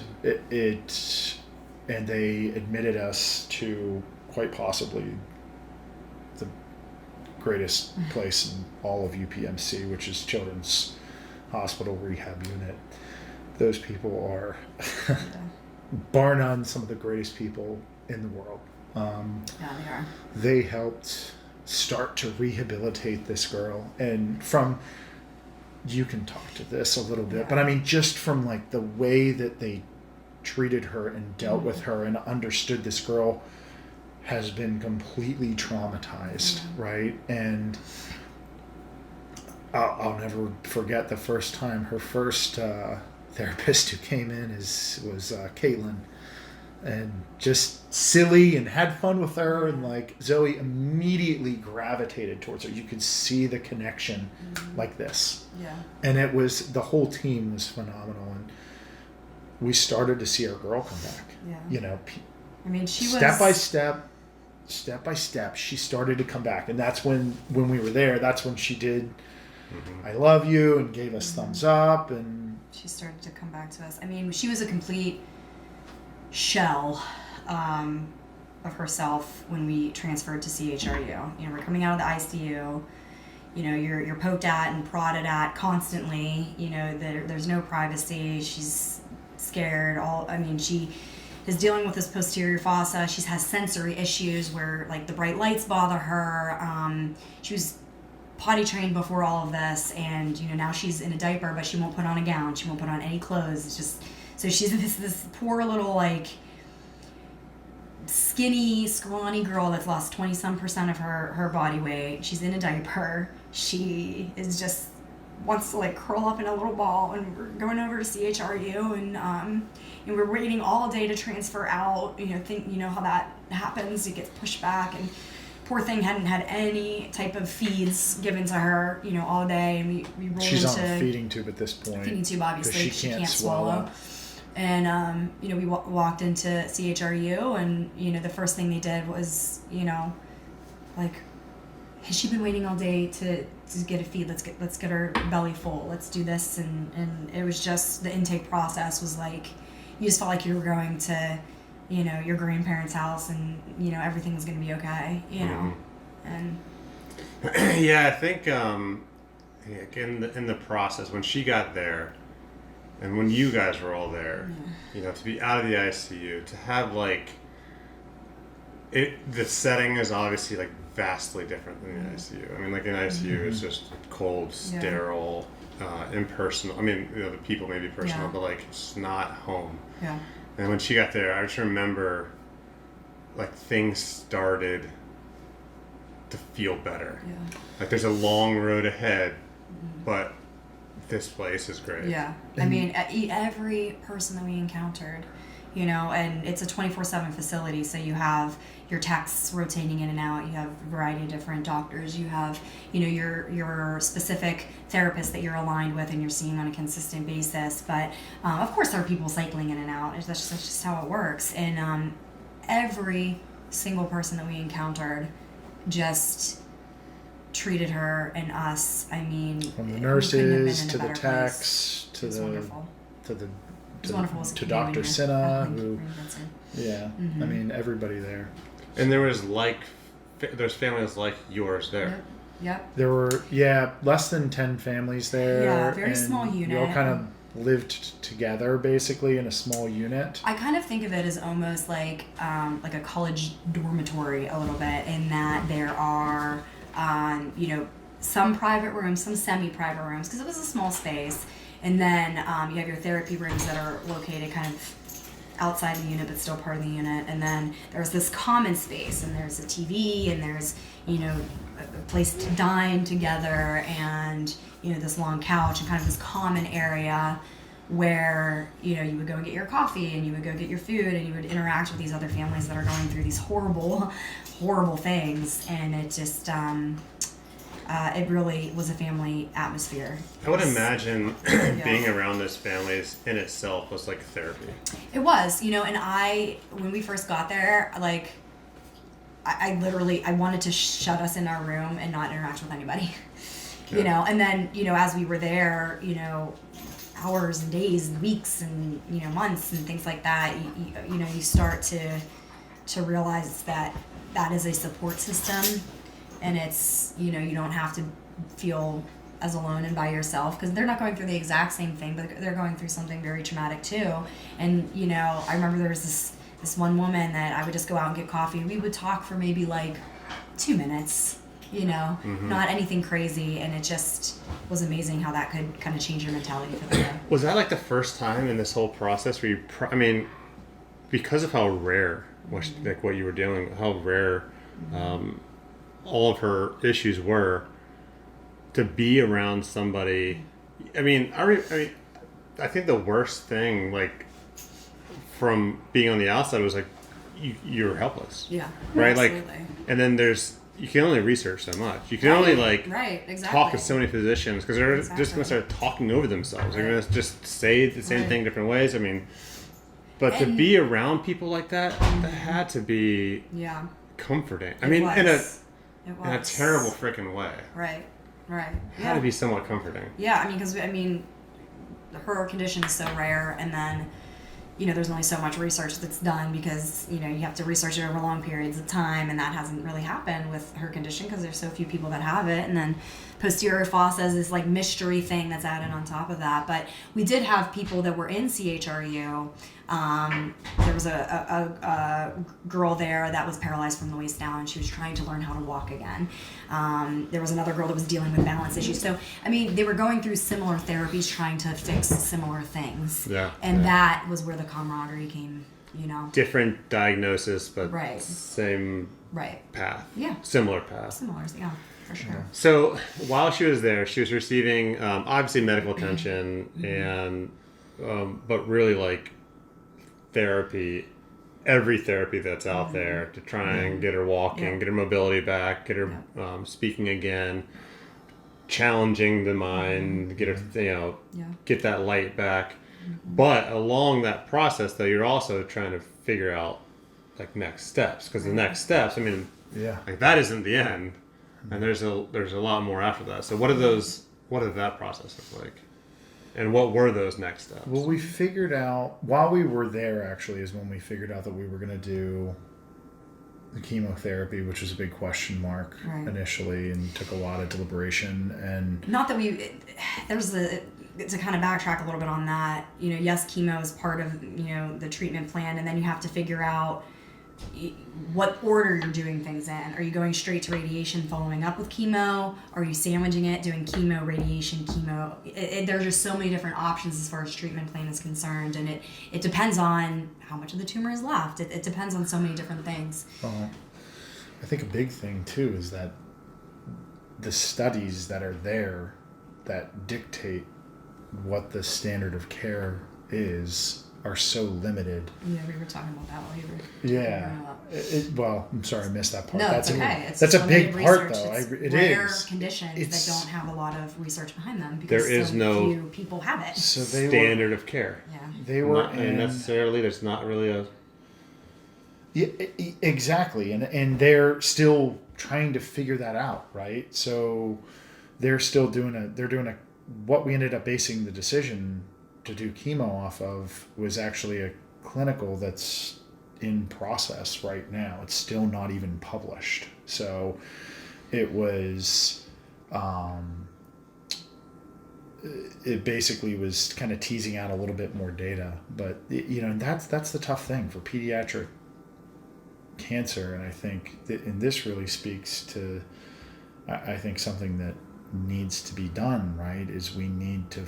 and they admitted us to quite possibly the greatest place in all of UPMC, which is Children's Hospital Rehab Unit. Those people are, bar none, some of the greatest people in the world. They are. They helped start to rehabilitate this girl, and from, you can talk to this a little bit, but I mean, just from like the way that they treated her and dealt with her and understood this girl has been completely traumatized, right? And I'll never forget the first time her first therapist who came in was Caitlin, and just silly and had fun with her, and like Zoe immediately gravitated towards her. You could see the connection like this. Yeah. And it was, the whole team was phenomenal, and we started to see our girl come back. Yeah. You know, I mean, she was step by step, she started to come back. And that's when we were there, that's when she did I love you and gave us thumbs up, and she started to come back to us. I mean, she was a complete shell of herself when we transferred to CHRU. You know, we're coming out of the ICU. You know, you're poked at and prodded at constantly. You know, there's no privacy. She's scared. She is dealing with this posterior fossa. She has sensory issues where, like, the bright lights bother her. She was potty trained before all of this, and, you know, now she's in a diaper, but she won't put on a gown. She won't put on any clothes. It's just, so she's this poor little, like, skinny, scrawny girl that's lost 20-some% of her body weight. She's in a diaper. She is just wants to, like, curl up in a little ball, and we're going over to CHRU, and we're waiting all day to transfer out. You know how that happens. It gets pushed back, and poor thing hadn't had any type of feeds given to her, you know, all day, and we rolled she's into on a feeding tube at this point. Feeding tube, obviously, she can't swallow. And you know, we walked into CHRU, and, you know, the first thing they did was, you know, like, has she been waiting all day to get a feed? Let's get her belly full. Let's do this, and it was just, the intake process was like, you just felt like you were going to, you know, your grandparents' house, and, you know, everything was going to be okay, you know. And yeah, I think in the process, when she got there, and when you guys were all there, you know, to be out of the ICU, to have, like, the setting is obviously, like, vastly different than the ICU. I mean, like, an ICU is just cold, sterile, impersonal. I mean, you know, the people may be personal, but, like, it's not home. Yeah. And when she got there, I just remember, like, things started to feel better. Yeah. Like, there's a long road ahead, but this place is great. Yeah. I mean, every person that we encountered, you know, and it's a 24/7 facility, so you have your techs rotating in and out, you have a variety of different doctors, you have, you know, your specific therapist that you're aligned with and you're seeing on a consistent basis, but of course there are people cycling in and out. That's just how it works. And every single person that we encountered just treated her and us, I mean, from the nurses to the techs to the wonderful. to the It was wonderful. to Dr. Sinha, who, I mean, everybody there. And there was, like, there's families like yours there. Yep. There were, less than 10 families there. Yeah, very and small unit. We all kind of lived together, basically, in a small unit. I kind of think of it as almost like a college dormitory a little bit, in that there are, you know, some private rooms, some semi-private rooms, because it was a small space. And then you have your therapy rooms that are located kind of outside the unit but still part of the unit. And then there's this common space, and there's a TV, and there's, you know, a place to dine together, and, you know, this long couch, and kind of this common area where, you know, you would go and get your coffee, and you would go get your food, and you would interact with these other families that are going through these horrible, horrible things. And it just... it really was a family atmosphere. I would imagine being around those families in itself was like therapy. It was, you know, and when we first got there, like, I literally wanted to shut us in our room and not interact with anybody, you know, and then, you know, as we were there, you know, hours and days and weeks and, you know, months and things like that, you know, you start to realize that is a support system. And it's, you know, you don't have to feel as alone and by yourself, because they're not going through the exact same thing, but they're going through something very traumatic too. And, you know, I remember there was this one woman that I would just go out and get coffee. We would talk for maybe like 2 minutes, you know, not anything crazy. And it just was amazing how that could kind of change your mentality for the day. Was that like the first time in this whole process where you, because of how rare, like what you were dealing, how rare all of her issues were, to be around somebody. I think the worst thing, like, from being on the outside was like, you're helpless. Yeah. Right? Absolutely. Like, and then you can only research so much. You can only, like, talk with so many physicians, because they're just going to start talking over themselves. They're going to just say the same thing different ways. But to be around people like that, that had to be comforting. In a terrible freaking way. Right. It had to be somewhat comforting. Yeah, because her condition is so rare, and then, there's only so much research that's done, because, you have to research it over long periods of time, and that hasn't really happened with her condition because there's so few people that have it. And then posterior fossa is this, like, mystery thing that's added on top of that. But we did have people that were in CHRU. There was a girl there that was paralyzed from the waist down, and she was trying to learn how to walk again. There was another girl that was dealing with balance issues. So, they were going through similar therapies, trying to fix similar things. And that was where the camaraderie came, Different diagnosis, but same path. Yeah. Similar path. Similar, yeah, for sure. So while she was there, she was receiving, obviously, medical attention, and but really, like, therapy, every therapy that's out there to try and get her walking, get her mobility back, get her speaking again, challenging the mind, get her, get that light back. But along that process, though, you're also trying to figure out, like, next steps, because the next steps, like, that isn't the end, and there's a lot more after that. So what did that process look like? And what were those next steps? Well, we figured out, while we were there, actually, is when we figured out that we were going to do the chemotherapy, which was a big question mark initially, and took a lot of deliberation. And not that to kind of backtrack a little bit on that, yes, chemo is part of, the treatment plan, and then you have to figure out what order you're doing things in. Are you going straight to radiation following up with chemo? Are you sandwiching it, doing chemo, radiation, chemo? There's just so many different options as far as treatment plan is concerned, and it depends on how much of the tumor is left. It depends on so many different things. I think a big thing, too, is that the studies that are there that dictate what the standard of care is are so limited. Yeah, we were talking about that while you were. Yeah. Well, I'm sorry, I missed that part. No, that's okay. That's a big part, though. It rare is conditions that don't have a lot of research behind them, because there is few people have it. So standard of care. Yeah. They were there's not really a. Yeah, exactly, and they're still trying to figure that out, right? So they're still doing what we ended up basing the decision to do chemo off of was actually a clinical that's in process right now. It's still not even published. So it was, it basically was kind of teasing out a little bit more data, but that's the tough thing for pediatric cancer. And I think and this really speaks to, I think, something that needs to be done, right, is we need to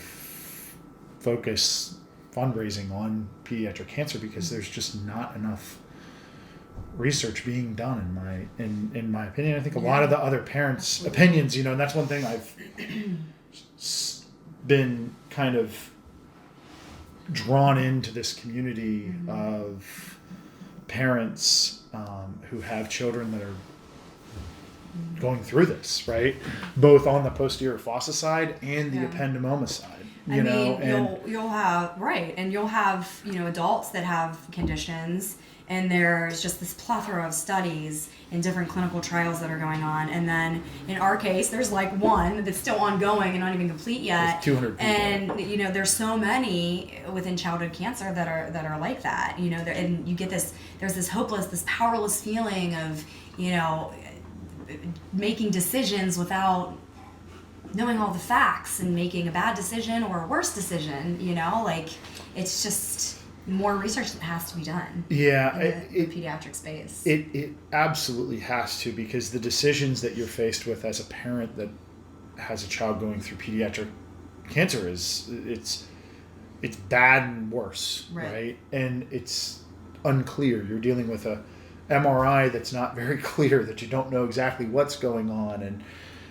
focus fundraising on pediatric cancer, because there's just not enough research being done in my opinion. I think a lot of the other parents' opinions, and that's one thing I've been kind of drawn into this community of parents who have children that are going through this, right? Both on the posterior fossa side and the ependymoma side. You'll have adults that have conditions, and there's just this plethora of studies and different clinical trials that are going on. And then in our case, there's like one that's still ongoing and not even complete yet. There's 200 people. And there's so many within childhood cancer that are like that. And you get there's this hopeless, this powerless feeling of making decisions without knowing all the facts, and making a bad decision or a worse decision. It's just more research that has to be done. Yeah, in the pediatric space. It absolutely has to, because the decisions that you're faced with as a parent that has a child going through pediatric cancer it's bad and worse, right? And it's unclear. You're dealing with a MRI that's not very clear, that you don't know exactly what's going on, and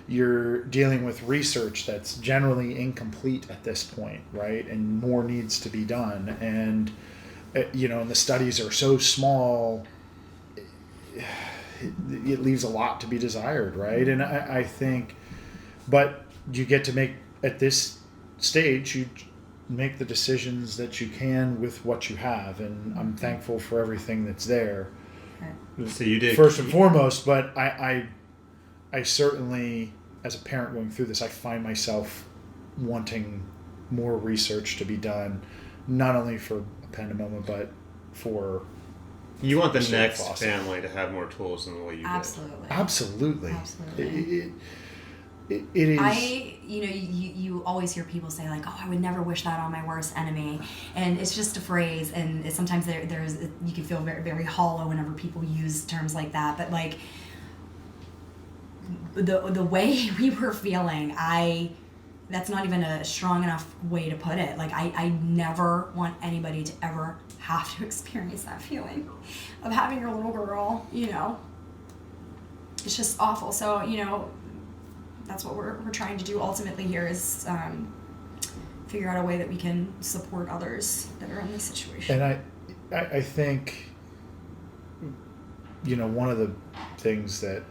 you're dealing with research that's generally incomplete at this point, right? And more needs to be done. And, and the studies are so small, it leaves a lot to be desired, right? And I think, but you get to make, at this stage, you make the decisions that you can with what you have. And I'm thankful for everything that's there. So you did first and foremost, but I certainly, as a parent going through this, I find myself wanting more research to be done, not only for ependymoma, but for you want the next Fossa. family to have more tools than what you Absolutely. Absolutely. It is. You always hear people say like, "Oh, I would never wish that on my worst enemy," and it's just a phrase. And sometimes there's you can feel very, very hollow whenever people use terms like that. But like the way we were feeling, that's not even a strong enough way to put it. Like I never want anybody to ever have to experience that feeling of having your little girl. It's just awful. So that's what we're trying to do ultimately here is figure out a way that we can support others that are in this situation. And I think, one of the things that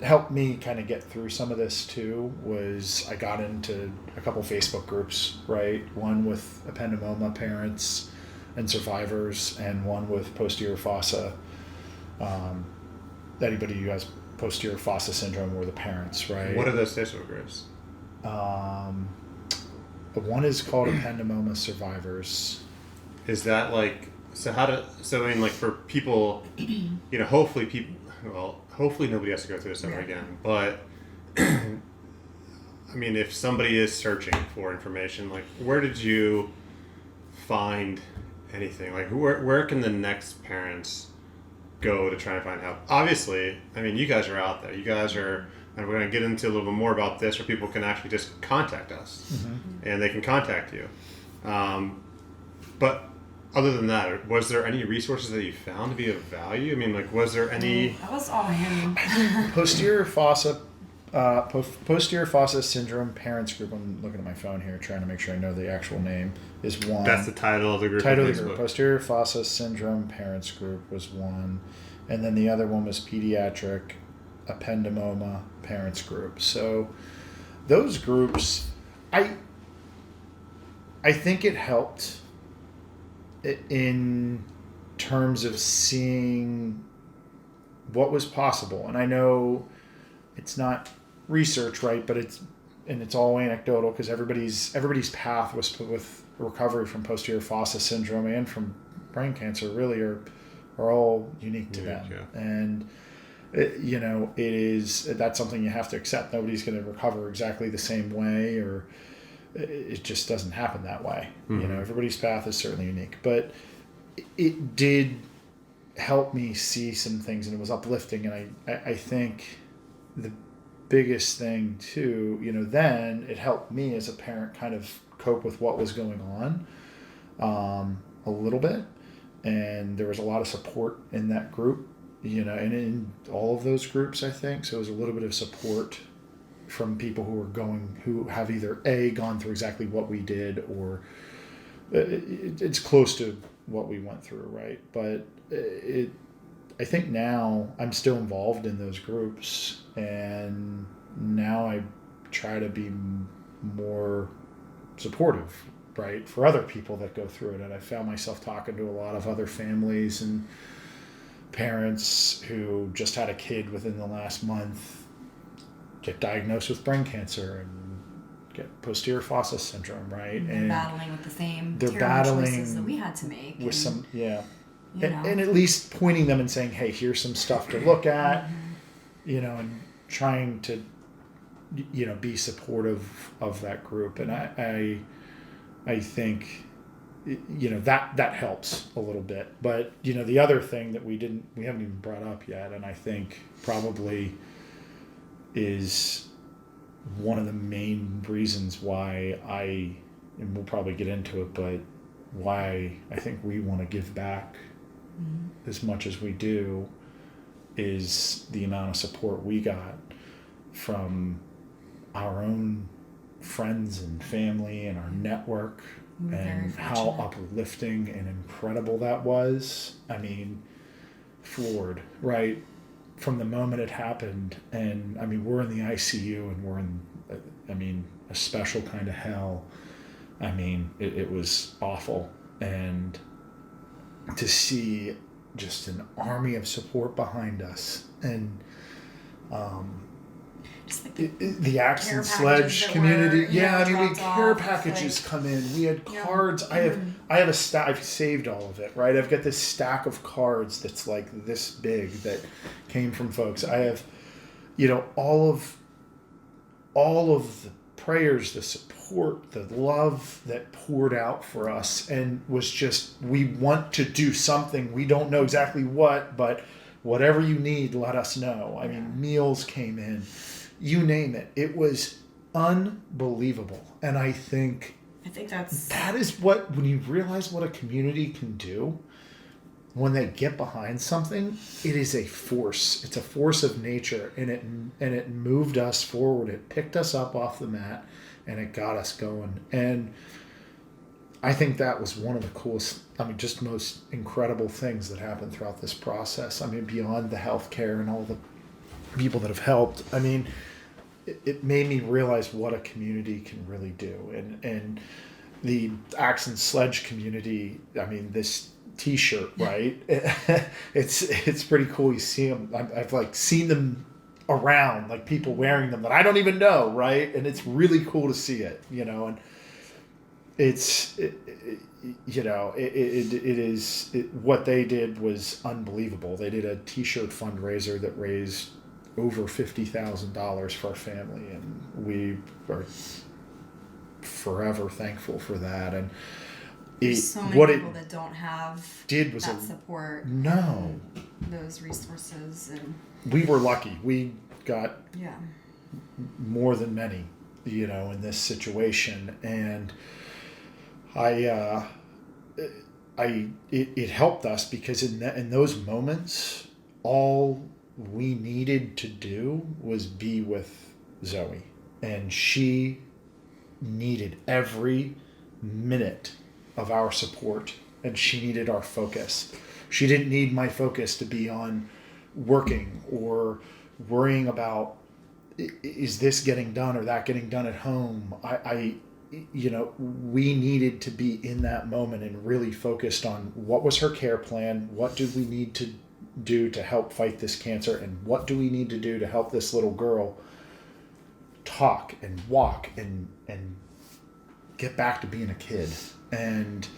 helped me kind of get through some of this too was I got into a couple Facebook groups, right? One with ependymoma parents and survivors, and one with posterior fossa. Anybody who has posterior fossa syndrome or the parents, right? What are those Facebook groups? One is called Ependymoma Survivors. Is that like, for people, hopefully nobody has to go through this ever again, but if somebody is searching for information, like where did you find anything? Like where can the next parents go to try and find help? Obviously, you guys are out there. You guys are, and we're going to get into a little bit more about this, where people can actually just contact us, and they can contact you. But other than that, was there any resources that you found to be of value? Was there any? That was all him. Posterior fossa syndrome parents group. I'm looking at my phone here, trying to make sure I know the actual name. Is one. That's the title of the group. Posterior fossa syndrome parents group was one, and then the other one was Pediatric ependymoma parents group. So those groups, I think it helped in terms of seeing what was possible. And I know it's not research, right? But it's all anecdotal, because everybody's path with recovery from posterior fossa syndrome and from brain cancer really are all unique to them. Yeah. And that's something you have to accept. Nobody's going to recover exactly the same way, or it just doesn't happen that way. Mm-hmm. Everybody's path is certainly unique, but it did help me see some things, and it was uplifting. And I think the biggest thing too, then it helped me as a parent kind of cope with what was going on a little bit. And there was a lot of support in that group, and in all of those groups, I think. So it was a little bit of support from people who have either gone through exactly what we did, or it's close to what we went through, right? But I think now I'm still involved in those groups, and now I try to be more supportive, right, for other people that go through it. And I found myself talking to a lot of other families and parents who just had a kid within the last month get diagnosed with brain cancer and get posterior fossa syndrome, right? And battling with the same choices that we had to make. And at least pointing them and saying, hey, here's some stuff to look at, and trying to, be supportive of that group. And I think that helps a little bit. But the other thing that we haven't even brought up yet, and I think probably is one of the main reasons why and we'll probably get into it, but why I think we want to give back as much as we do, is the amount of support we got from our own friends and family and our network, and how uplifting and incredible that was. I mean, floored, right? From the moment it happened, and I mean, we're in the ICU and we're in, a special kind of hell. I mean, it was awful. And to see just an army of support behind us, and just like the axe and sledge community. We had care packages come in. We had cards. I have a stack. I've saved all of it, right? I've got this stack of cards that's like this big that came from folks. I have, all of the prayers, the support, the love that poured out for us, and was just, we want to do something. We don't know exactly what, but whatever you need, let us know. I mean, meals came in. You name it. It was unbelievable. And I think that is what, when you realize what a community can do, when they get behind something, it is a force. It's a force of nature, and it moved us forward. It picked us up off the mat, and it got us going. And I think that was one of the coolest, just most incredible things that happened throughout this process. Beyond the healthcare and all the people that have helped. It made me realize what a community can really do. And the axe and sledge community, this t-shirt, right? It's pretty cool. You see them. I've seen them around, like people wearing them that I don't even know, right? And it's really cool to see it, and what they did was unbelievable. They did a t-shirt fundraiser that raised over $50,000 for our family, and we are forever thankful for that. And there's so many people that don't have that support. No, those resources, and we were lucky. We got more than many, in this situation, and it helped us, because in those moments, all we needed to do was be with Zoe, and she needed every minute of our support, and she needed our focus. She didn't need my focus to be on working or worrying about, is this getting done or that getting done at home. We needed to be in that moment and really focused on what was her care plan, what do we need to do to help fight this cancer, and what do we need to do to help this little girl talk and walk and get back to being a kid. And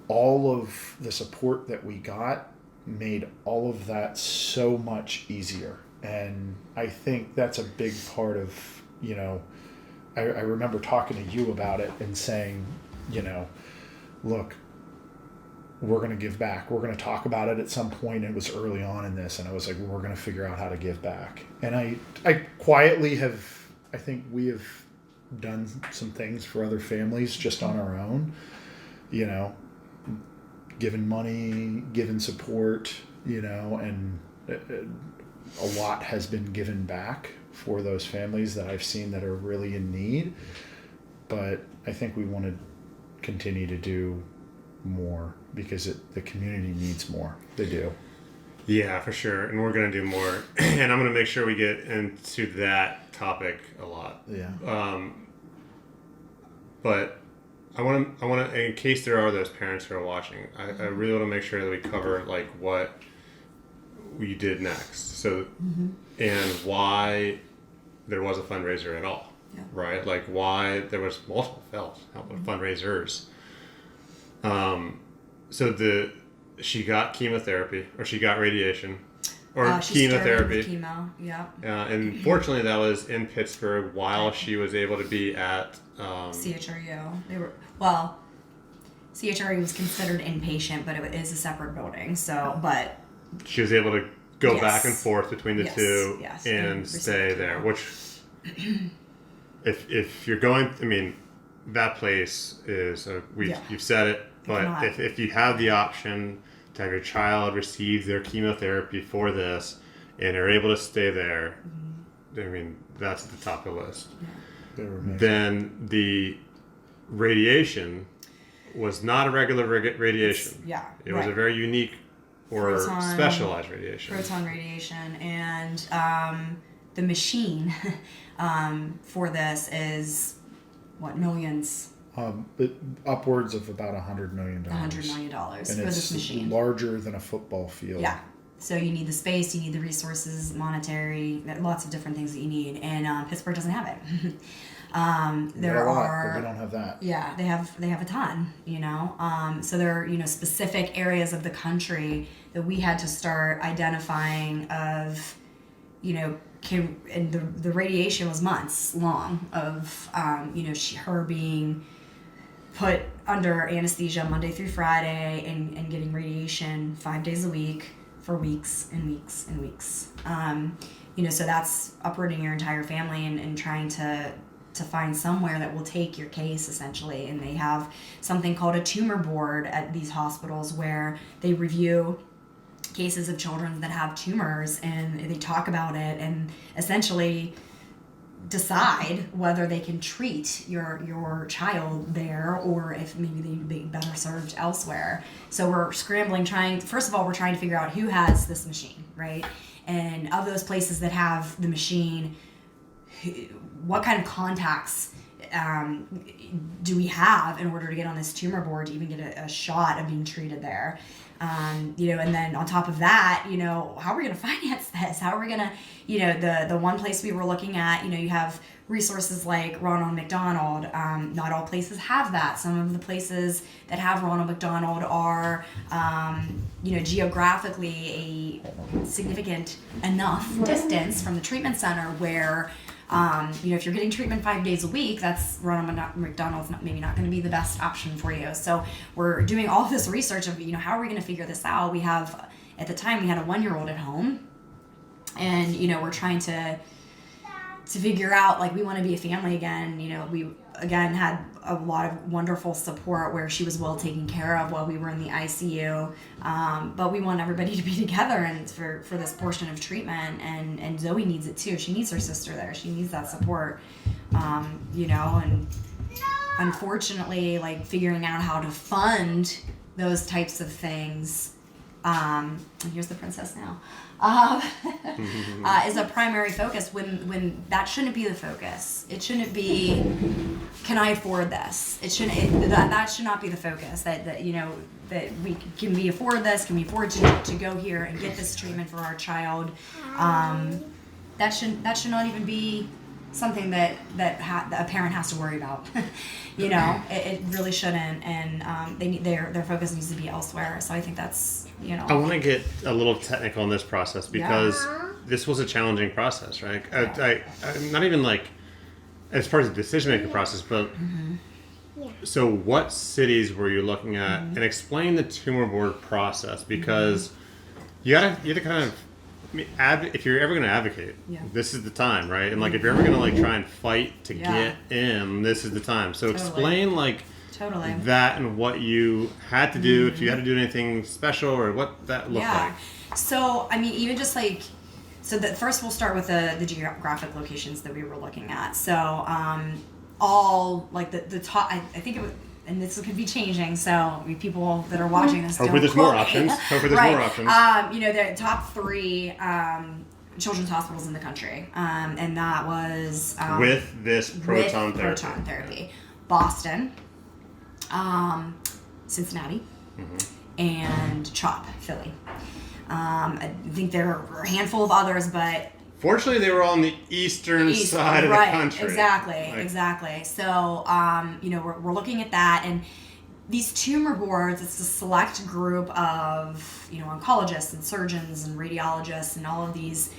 all of the support that we got made all of that so much easier. And I think that's a big part of, I remember talking to you about it and saying, look, we're going to give back. We're going to talk about it at some point. It was early on in this, and I was like, we're going to figure out how to give back. And I quietly I think we have done some things for other families just on our own, given money, given support, and a lot has been given back for those families that I've seen that are really in need. But I think we want to continue to do more, because the community needs more. They do. Yeah, for sure. And we're going to do more. And I'm going to make sure we get into that topic a lot. Yeah. But I want to, in case there are those parents who are watching, I really want to make sure that we cover what we did next. So, and why there was a fundraiser at all, right? Why there was multiple fundraisers. So she got chemotherapy, or she got radiation, or chemotherapy. Chemo, yeah. And fortunately, that was in Pittsburgh while she was able to be at CHRU. CHRE was considered inpatient, but it is a separate building. So, but she was able to go Yes. back and forth between the Yes, two yes, and and stay receive there. chemo. Which, if you're going, I mean, that place is Yeah. you've said it, but cannot- if you have the option to have your child receive their chemotherapy for this, and are able to stay there, I mean, that's at the top of the list. They were amazing. Then the radiation was not a regular radiation. Yeah, It was a right. very unique or Proton- specialized radiation. proton radiation, and the machine for this is what, millions, But upwards of about $100 million. $100 million And for it's this machine. larger than a football field. Yeah. So you need the space, you need the resources, monetary, lots of different things that you need, and Pittsburgh doesn't have it. There a lot, are. but we don't have that. Yeah, they have a ton, you know. So there are, you know, specific areas of the country that we had to start identifying of, you know, and the radiation was months long of, you know, her being put under anesthesia Monday through Friday and getting radiation 5 days a week for weeks and weeks and weeks. You know, so that's uprooting your entire family and trying to find somewhere that will take your case, essentially. And they have something called a tumor board at these hospitals where they review cases of children that have tumors, and they talk about it and essentially decide whether they can treat your child there, or if maybe they'd be better served elsewhere. So we're scrambling, first of all, we're trying to figure out who has this machine, right? And of those places that have the machine, what kind of contacts do we have in order to get on this tumor board to even get a shot of being treated there? You know, and then on top of that, you know, how are we going to finance this? How are we going to, you know, the one place we were looking at, you know, you have resources like Ronald McDonald. Not all places have that. Some of the places that have Ronald McDonald are, you know, geographically a significant enough distance from the treatment center where, you know, if you're getting treatment 5 days a week, that's Ronald McDonald's maybe not going to be the best option for you. So we're doing all this research of, you know, how are we going to figure this out? We have, at the time, we had a 1-year-old at home, and, you know, we're trying to figure out, like, we want to be a family again. You know, we again had a lot of wonderful support where she was well taken care of while we were in the ICU, but we want everybody to be together and for this portion of treatment, and Zoe needs it too. She needs her sister there. She needs that support, you know, and unfortunately, like, figuring out how to fund those types of things, and here's the princess now, is a primary focus when that shouldn't be the focus. It shouldn't be, can I afford this? It shouldn't, that should not be the focus, that you know, that can we afford this? Can we afford to go here and get this treatment for our child? That should not even be something that a parent has to worry about. You know, it really shouldn't, and their focus needs to be elsewhere. So I think that's, you know. I want to get a little technical in this process because this was a challenging process, right? I not even like as far as the decision-making process, but so what cities were you looking at, and explain the tumor board process, because you have to kind of, I mean, if you're ever going to advocate, this is the time, right? And like if you're ever going to like try and fight to get in, this is the time. So explain like that and what you had to do, if you had to do anything special or what that looked like. So I mean, even just like, so first we'll start with the geographic locations that we were looking at. So all like the top, I think it was, and this could be changing, so people that are watching this, hopefully there's more options. Hopefully there's more options. You know, the top 3 children's hospitals in the country, and that was with this proton therapy. Boston, Cincinnati, and CHOP, Philly. I think there are a handful of others, but fortunately, they were on the eastern side of the country. Exactly. So, you know, we're looking at that, and these tumor boards, it's a select group of, you know, oncologists and surgeons and radiologists and all of these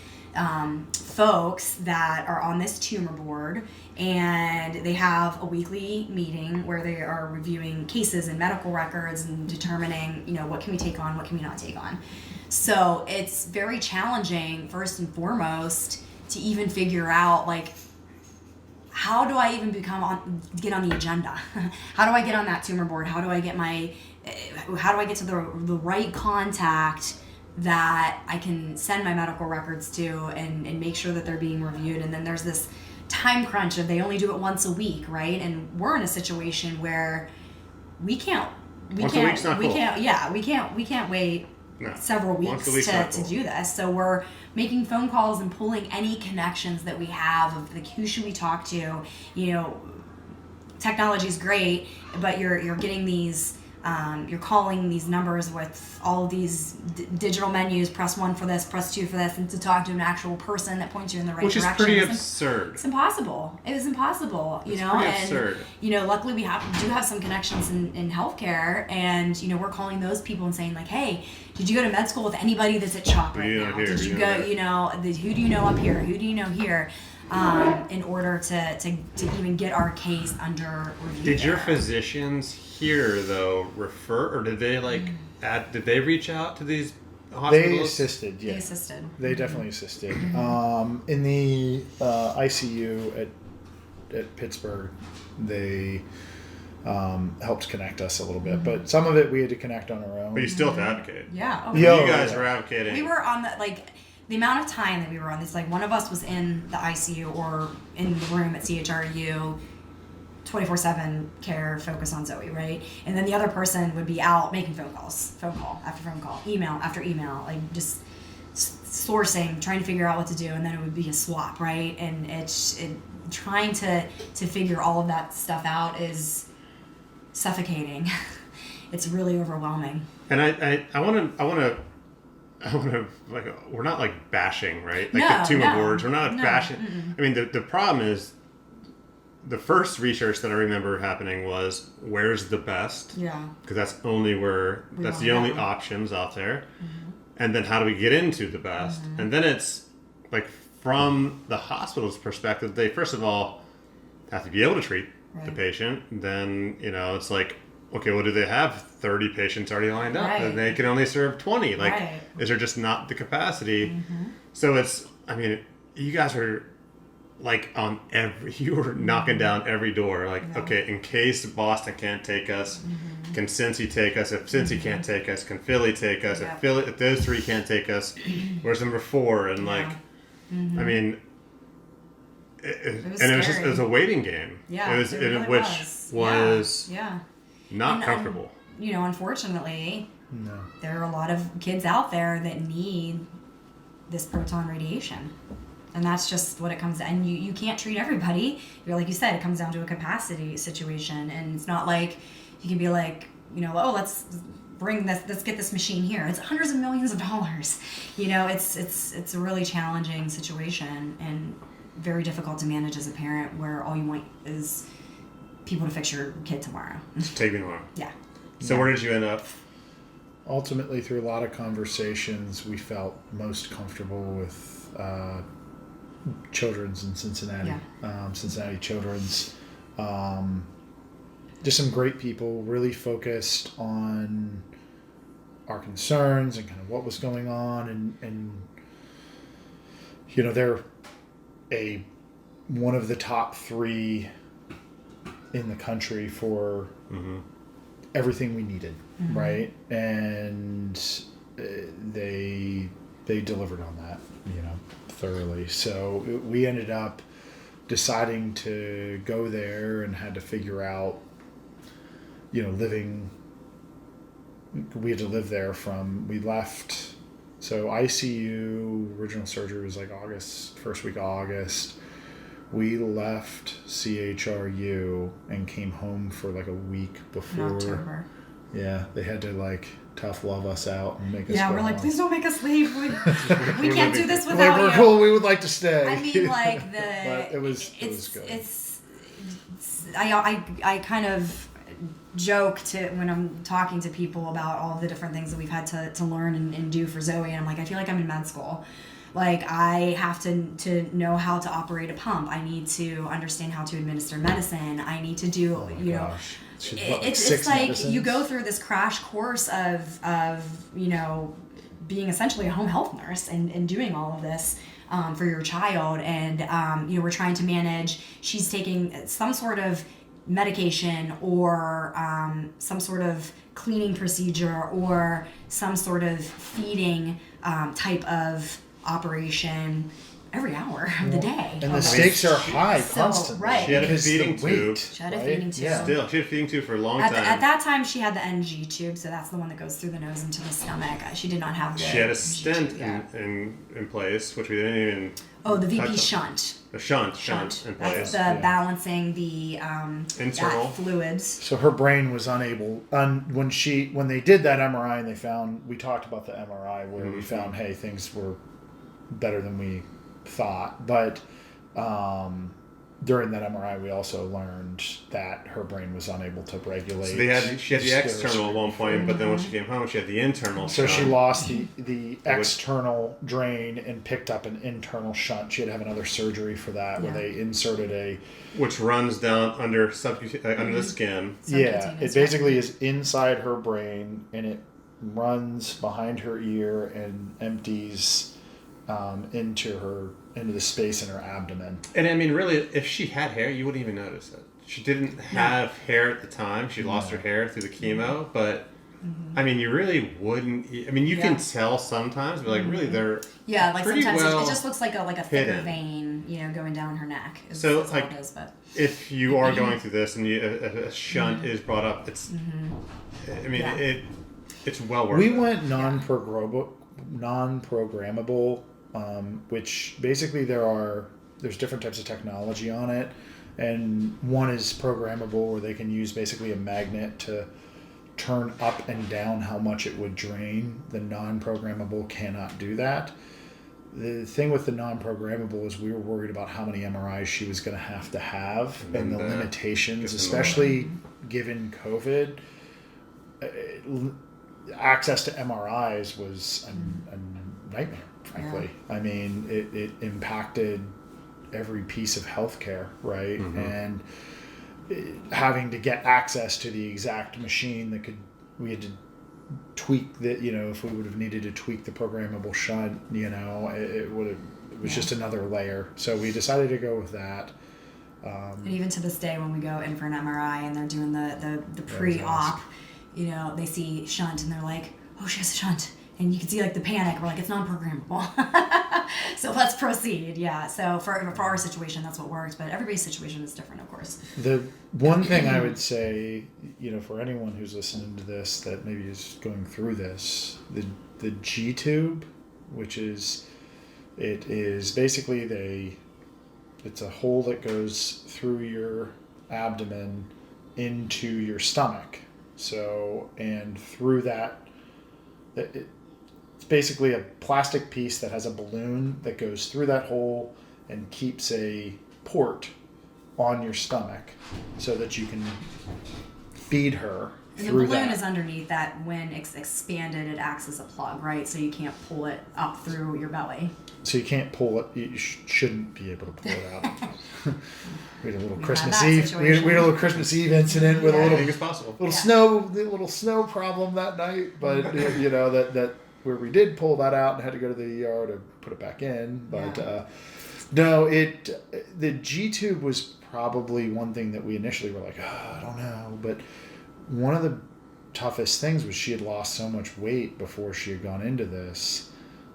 folks that are on this tumor board, and they have a weekly meeting where they are reviewing cases and medical records and determining, what can we take on, what can we not take on. So it's very challenging, first and foremost, to even figure out, like, how do I even get on the agenda? How do I get on that tumor board? How do I get to the right contact that I can send my medical records to and make sure that they're being reviewed? And then there's this time crunch of they only do it once a week, right? And we're in a situation where we can't wait several weeks to do this. So we're making phone calls and pulling any connections that we have of, like, who should we talk to? Technology is great, but you're getting these, you're calling these numbers with all of these digital menus, press 1 for this, press 2 for this, and to talk to an actual person that points you in the right direction. Which is pretty absurd. It's impossible. It is impossible, It's pretty absurd. Luckily we do have some connections in healthcare, and, we're calling those people and saying, like, hey, did you go to med school with anybody that's at CHOP right now? Did you go, who do you know up here? Who do you know here? In order to even get our case under review. Did your physicians here, though, refer, or did they did they reach out to these hospitals? They assisted, yeah. They assisted. They definitely assisted. In the ICU at Pittsburgh, they helped connect us a little bit, but some of it we had to connect on our own. But you still have to advocate. Yeah. Oh, you guys were advocating. We were on the amount of time that we were on this, like, one of us was in the ICU or in the room at CHRU, 24/7 care, focus on Zoe, right? And then the other person would be out making phone call after phone call, email after email, like, just sourcing, trying to figure out what to do, and then it would be a swap, right? And trying to figure all of that stuff out is suffocating. It's really overwhelming. And I want to, like, we're not, like, bashing, right? Like, No, the tumor no, boards, we're not no, bashing. mm-mm. I mean, the problem is, the first research that I remember happening was, where's the best? Yeah. Because that's only that's the only options out there. Mm-hmm. And then how do we get into the best? Mm-hmm. And then it's, like, from the hospital's perspective, they, first of all, have to be able to treat the patient. Then, it's like, okay, well, do they have 30 patients already lined up? And they can only serve 20. Like, is there just not the capacity? Mm-hmm. So it's, you guys were, like, you were knocking down every door. Like, okay, in case Boston can't take us, can Cincy take us? If Cincy can't take us, can Philly take us? If those 3 can't take us, where's number 4? And, like, it was a waiting game. Yeah, it really was not comfortable. Unfortunately, there are a lot of kids out there that need this proton radiation. And that's just what it comes to. And you can't treat everybody. Like you said, it comes down to a capacity situation. And it's not like you can be like, let's get this machine here. It's hundreds of millions of dollars. It's a really challenging situation and very difficult to manage as a parent, where all you want is people to fix your kid tomorrow. Take me tomorrow. Yeah. So where did you end up? Ultimately, through a lot of conversations, we felt most comfortable with Children's in Cincinnati. Cincinnati Children's. Just some great people, really focused on our concerns and kind of what was going on, and they're one of the top 3 in the country for everything we needed, right? And they delivered on that, thoroughly. So we ended up deciding to go there and had to figure out, living. We had to live there we left. So ICU, original surgery was like first week of August. We left CHRU and came home for like a week before. In October. Yeah, they had to, like, tough love us out and make us go we're home. like, please don't make us leave. We can't do this without we're you. Cool. We would like to stay. I mean, like, but it was good. I kind of joke when I'm talking to people about all the different things that we've had to learn and do for Zoe, and I'm like, I feel like I'm in med school. Like, I have to know how to operate a pump. I need to understand how to administer medicine. I need to do, Oh my you know, gosh. She's what, like six it's like medicines? you go through this crash course of you know, being essentially a home health nurse and doing all of this for your child. And, you know, we're trying to manage, she's taking some sort of medication or some sort of cleaning procedure or some sort of feeding type of operation every hour of the day. And the stakes are high constantly. Right. She had a Because the feeding tube. weight, She had a right? feeding tube. Yeah. Still, she had a feeding tube for a long time. At that time, she had the NG tube, so that's the one that goes through the nose into the stomach. She did not have the She had a NG stent tube yet. in place, which we didn't even. Oh, the VP touch on. shunt. A shunt in place. That's the Yeah. balancing the Internal. that fluids. So her brain was unable. When they did that MRI and they found, we talked about the MRI where we found, hey, things were better than we thought, but during that MRI we also learned that her brain was unable to regulate. So she had the external at one point, but then when she came home, she had the internal. So she shunt. lost the external drain and picked up an internal shunt. She had to have another surgery for that, where they inserted a. Which runs down under under the skin. Yeah, it basically is inside her brain, and it runs behind her ear and empties into the space in her abdomen. And I mean, really, if she had hair, you wouldn't even notice it. She didn't have hair at the time. She lost her hair through the chemo, but I mean, you really wouldn't. I mean, you can tell sometimes, but like really, they're like pretty sometimes well it just looks like a thicker hidden. vein, you know, going down her neck. So, is like, what it is, but if you are going through this and a shunt is brought up, it's. I mean, it's well worth it. We went non-programmable, which basically there's different types of technology on it, and one is programmable where they can use basically a magnet to turn up and down how much it would drain. The non-programmable cannot do that. The thing with the non-programmable is we were worried about how many MRIs she was going to have and the limitations, especially given COVID. Access to MRIs was a nightmare, frankly. Yeah. I mean, it impacted every piece of healthcare, right? And having to get access to the exact machine we had to tweak the, you know, if we would have needed to tweak the programmable shunt, you know, it was just another layer. So we decided to go with that. And even to this day, when we go in for an MRI and they're doing the pre-op, you know, they see shunt and they're like, oh, she has a shunt. And you can see like the panic. We're like, it's non-programmable. So let's proceed. Yeah. So for our situation, that's what works. But everybody's situation is different, of course. The one thing I would say, you know, for anyone who's listening to this that maybe is going through this, the G tube, which is basically it's a hole that goes through your abdomen into your stomach. So, and through that, it's basically a plastic piece that has a balloon that goes through that hole and keeps a port on your stomach so that you can feed her and through the balloon that. is underneath that. When it's expanded, it acts as a plug, right? So you can't pull it up through your belly. So you can't pull it. You shouldn't be able to pull it out. We had a little We Christmas had that Eve. We situation. had a little Christmas Eve incident with I a think it's possible. little snow problem that night. But you know that where we did pull that out and had to go to the ER to put it back in. But no, the G tube was probably one thing that we initially were like, I don't know. But one of the toughest things was she had lost so much weight before she had gone into this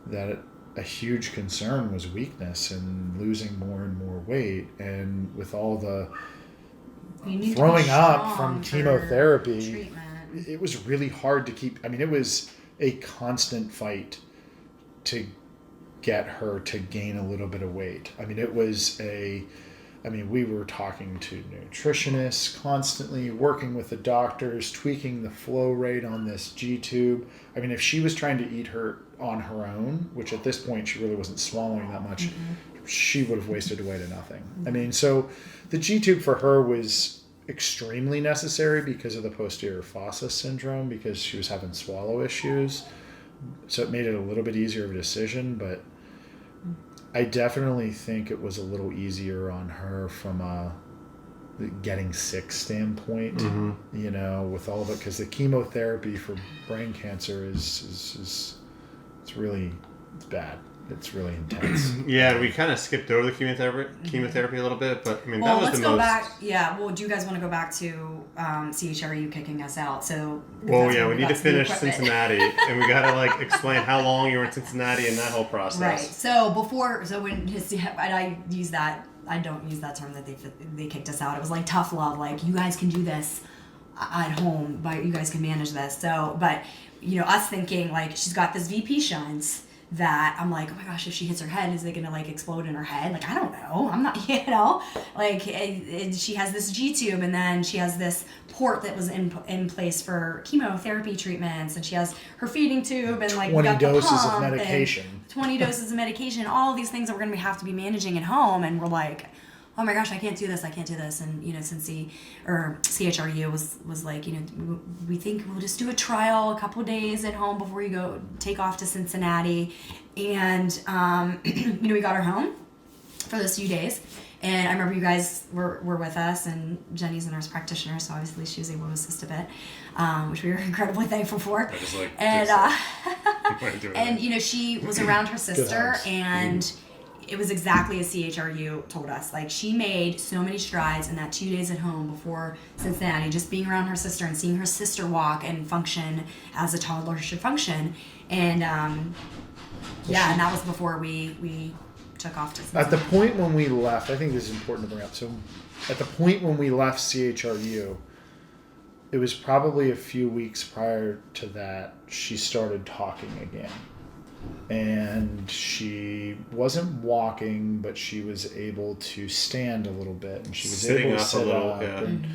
that a huge concern was weakness and losing more and more weight. And with all the throwing up from chemotherapy, it was really hard to keep. I mean, it was a constant fight to get her to gain a little bit of weight. I mean, we were talking to nutritionists constantly, working with the doctors, tweaking the flow rate on this G tube. I mean, if she was trying to eat her on her own, which at this point she really wasn't swallowing that much, she would have wasted away to nothing. I mean, so the G tube for her was extremely necessary because of the posterior fossa syndrome, because she was having swallow issues. So it made it a little bit easier of a decision, but I definitely think it was a little easier on her from a getting sick standpoint, you know, with all of it, because the chemotherapy for brain cancer is it's bad. It's really intense. Yeah, we kind of skipped over the chemotherapy a little bit, but I mean, Well, that was let's the go most... back. Yeah, well, do you guys want to go back to CHRU kicking us out? So, Well, yeah, we need to finish Cincinnati, and we got to like explain how long you were in Cincinnati and that whole process. Right. So when I use that, I don't use that term that they kicked us out. It was like tough love, like you guys can do this at home, but you guys can manage this. So, but you know, us thinking like she's got this VP shunts. That I'm like, oh my gosh, if she hits her head, is it gonna like explode in her head? Like, I don't know. I'm not, you know, like she has this G tube, and then she has this port that was in place for chemotherapy treatments, and she has her feeding tube, and like 20 we got the doses of pump medication. 20 doses of medication, all these things that we're gonna have to be managing at home, and we're like, oh my gosh, I can't do this. And, you know, since CHRU was like, you know, we think we'll just do a trial a couple of days at home before you take off to Cincinnati. And, you know, we got her home for those few days. And I remember you guys were with us, and Jenny's a nurse practitioner, so obviously she was able to assist a bit, which we were incredibly thankful for. I just, like, and you know, she was around her sister, and it was exactly as CHRU told us. Like, she made so many strides in that 2 days at home before Cincinnati, just being around her sister and seeing her sister walk and function as a toddler should function. And and that was before we took off to Cincinnati. At the point when we left, I think this is important to bring up. So at the point when we left CHRU, it was probably a few weeks prior to that, she started talking again. And she wasn't walking, but she was able to stand a little bit, and she was able to sit up, and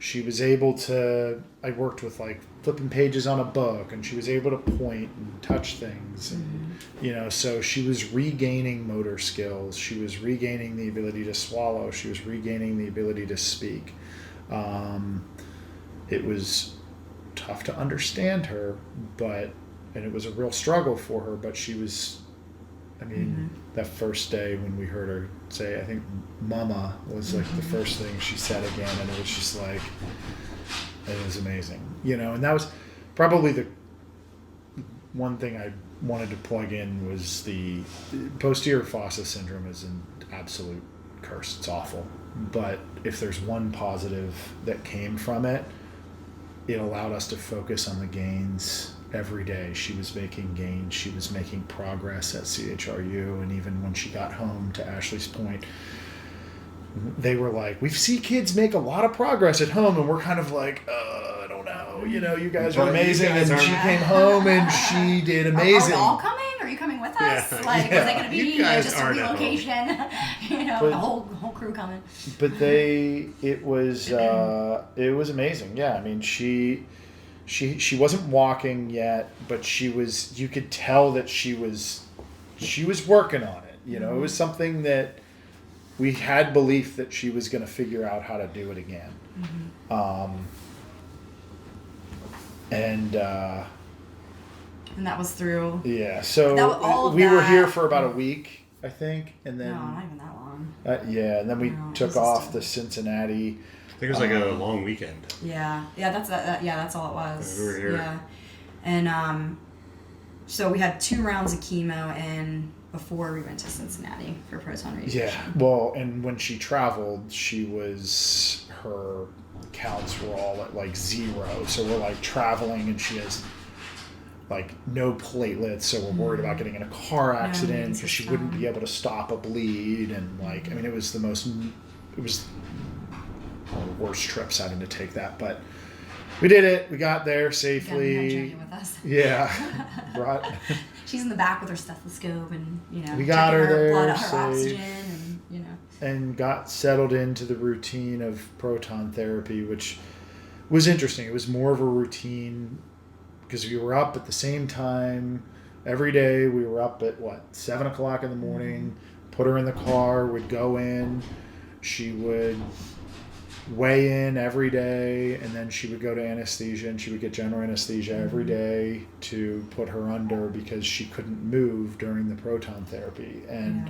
she was able to, I worked with like flipping pages on a book, and she was able to point and touch things, and you know, so she was regaining motor skills, she was regaining the ability to swallow, she was regaining the ability to speak. It was tough to understand her, and it was a real struggle for her, but she was, I mean, that first day when we heard her say, I think mama was like the first thing she said again, and it was just like, it was amazing, you know. And that was probably the one thing I wanted to plug in, was the posterior fossa syndrome is an absolute curse. It's awful. But if there's one positive that came from it, it allowed us to focus on the gains. Every day she was making gains, she was making progress at CHRU, and even when she got home, to Ashley's point, they were like, we see kids make a lot of progress at home, and we're kind of like, I don't know, you know, you guys are amazing. And she came home and she did amazing. Are we all coming? Are you coming with us? Is it going to be just a relocation? You know, the whole crew coming. But it was amazing. Yeah, I mean, she wasn't walking yet, but you could tell that she was working on it. You know, it was something that we had belief that she was going to figure out how to do it again. And that was through. Yeah, so we were here for about a week, I think, and then. No, not even that long. And then we took off to Cincinnati. I think it was like a long weekend. Yeah, that's all it was. We were here. Yeah, and so we had 2 rounds of chemo in before we went to Cincinnati for proton radiation. Yeah, well, and when she traveled, her counts were all at like 0. So we're like traveling, and she has like no platelets, so we're worried about getting in a car accident because she wouldn't be able to stop a bleed, and like, I mean, it was one of the worst trips having to take that, but we did it. We got there safely. We had Jenny with us. Yeah, she's in the back with her stethoscope, and you know, we got her there, blood, her safe, oxygen, and you know, and got settled into the routine of proton therapy, which was interesting. It was more of a routine because we were up at the same time every day. We were up at 7:00 in the morning. Put her in the car. Would go in. She would weigh in every day, and then she would go to anesthesia, and she would get general anesthesia every day to put her under because she couldn't move during the proton therapy. And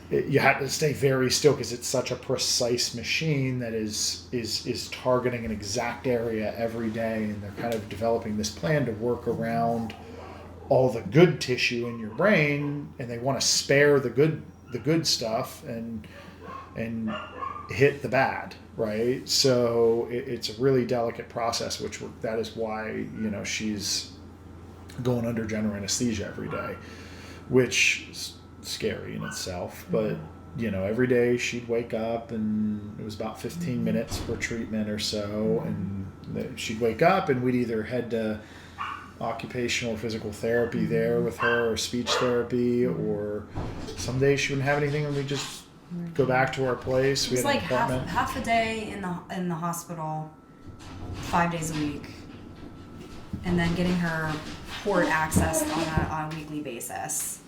you had to stay very still because it's such a precise machine that is targeting an exact area every day, and they're kind of developing this plan to work around all the good tissue in your brain, and they want to spare the good stuff and hit the bad, right? So it's a really delicate process, that is why she's going under general anesthesia every day, which is scary in itself. But every day she'd wake up, and it was about 15 minutes per treatment or so, and she'd wake up, and we'd either head to occupational physical therapy there with her, or speech therapy, or some days she wouldn't have anything, and we'd just go back to our place. It was like half a day in the hospital, 5 days a week, and then getting her port accessed on a weekly basis.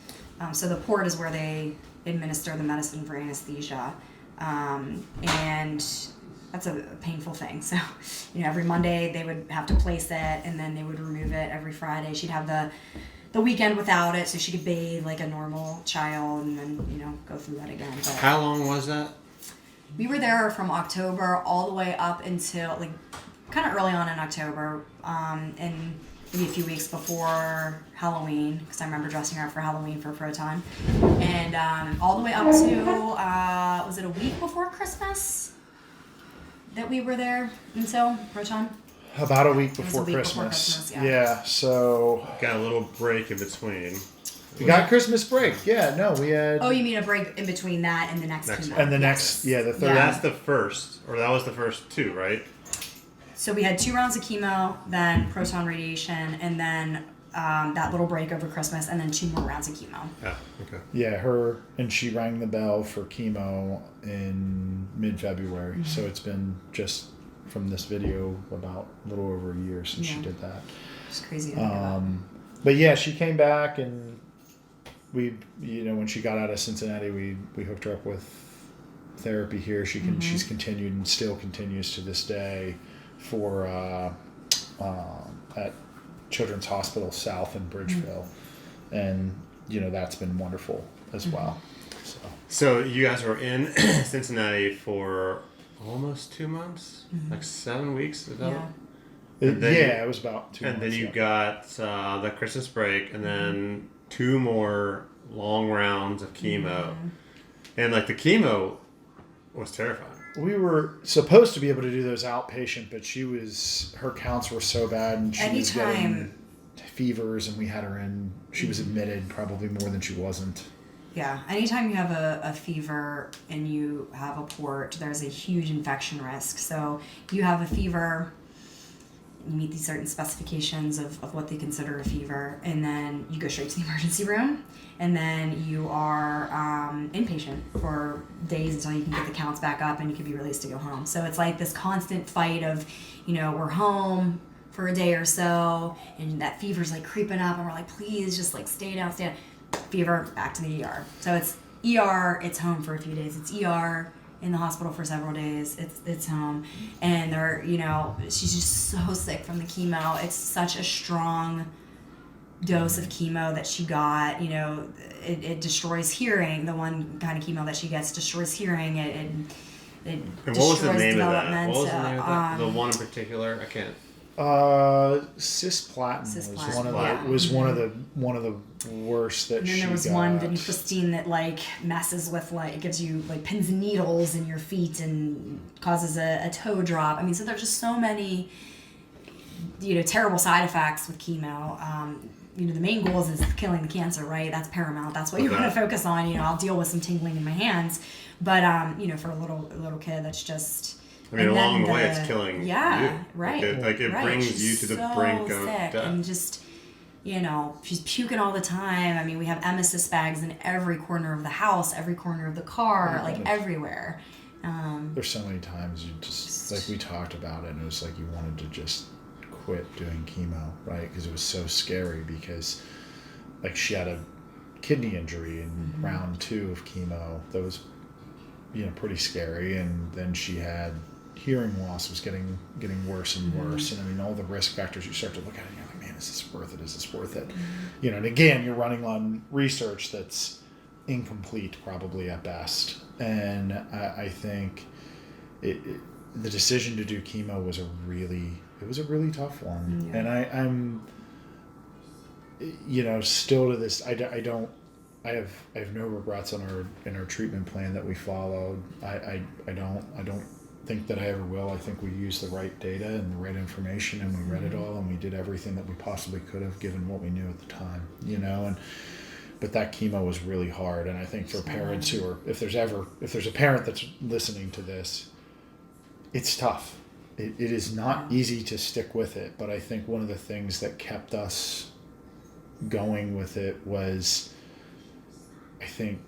So the port is where they administer the medicine for anesthesia, and that's a painful thing. So, every Monday they would have to place it, and then they would remove it every Friday. She'd have the weekend without it, so she could bathe like a normal child, and then, go through that again. But how long was that? we were there from October all the way up until kind of early on in October, and maybe a few weeks before Halloween, because I remember dressing her up for Halloween for Proton, and all the way up to was it a week before Christmas that we were there until Proton? About a week It was before a week Christmas. before Christmas, yeah. Yeah, so Got a little break in between. we got Christmas break. Yeah, no, we had. Oh, you mean a break in between that and the next Next chemo? And the Yes. the third. Yeah. That's the first, or that was the first two, right? So we had 2 rounds of chemo, then proton radiation, and then that little break over Christmas, and then 2 more rounds of chemo. Yeah. Okay. Yeah, and she rang the bell for chemo in mid-February. So it's been just from this video about a little over a year since she did that. It's crazy to think about. But yeah, she came back, and we, when she got out of Cincinnati, we hooked her up with therapy here. She's continued and still continues to this day for at Children's Hospital South in Bridgeville, and that's been wonderful as well. So you guys were in Cincinnati for almost 2 months, like 7 weeks. Is that Yeah. It was about 2 months. And then you got the Christmas break, and then 2 more long rounds of chemo, and the chemo was terrifying. We were supposed to be able to do those outpatient, but her counts were so bad, and she was getting fevers, and we had her in. She was admitted probably more than she wasn't. Yeah, anytime you have a fever and you have a port, there's a huge infection risk. So you have a fever, you meet these certain specifications of what they consider a fever, and then you go straight to the emergency room, and then you are inpatient for days until you can get the counts back up and you can be released to go home. So it's like this constant fight of, we're home for a day or so, and that fever's creeping up, and we're like, please just stay down. Fever, back to the ER. So it's ER, it's home for a few days. It's ER, in the hospital for several days. It's home. And they're, she's just so sick from the chemo. It's such a strong dose of chemo that she got. It destroys hearing. The one kind of chemo that she gets destroys hearing. It And what was the destroys name of that? development. What was the name of that? The one in particular? I can't. Cisplatin Cisplatin, was one of the worst that she got. And then there was one, vincristine, that messes with it gives you pins and needles in your feet and causes a toe drop. I mean, so there's just so many terrible side effects with chemo. The main goal is killing the cancer, right? That's paramount. That's what you want to focus on. I'll deal with some tingling in my hands, but for a little kid, that's just. I mean, along the way, it's killing you. Right. It brings She's you to the so brink of sick death. and just, she's puking all the time. I mean, we have emesis bags in every corner of the house, every corner of the car, everywhere. There's so many times you just, we talked about it, and it was you wanted to just quit doing chemo, right? Because it was so scary, because she had a kidney injury in round 2 of chemo that was pretty scary, and then she had hearing loss was getting worse and worse. And I mean, all the risk factors, you start to look at it and you're like, man, is this worth it? Is this worth it? You know, and again, you're running on research that's incomplete probably at best. And I think the decision to do chemo was a really tough one. And I'm, you know, still to this, I have no regrets in our treatment plan that we followed. I don't think that I ever will. I think we used the right data and the right information, and we read it all, and we did everything that we possibly could have given what we knew at the time, you know. But that chemo was really hard, and I think for parents who are, if there's a parent that's listening to this, it's tough. It is not easy to stick with it, but I think one of the things that kept us going with it was, I think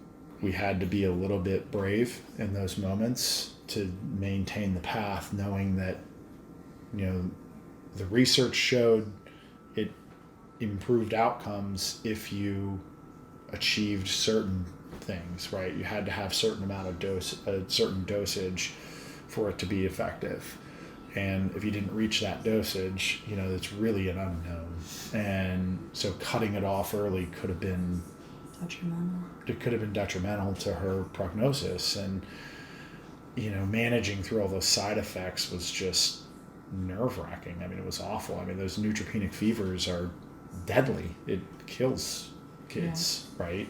we had to be a little bit brave in those moments to maintain the path, knowing that, you know, the research showed it improved outcomes if you achieved certain things, right? You had to have certain amount of certain dosage for it to be effective. And if you didn't reach that dosage, you know, it's really an unknown. And so cutting it off early could have been detrimental. It could have been detrimental to her prognosis. And, you know, managing through all those side effects was just nerve-wracking. I mean, it was awful. I mean, those neutropenic fevers are deadly. It kills kids, right?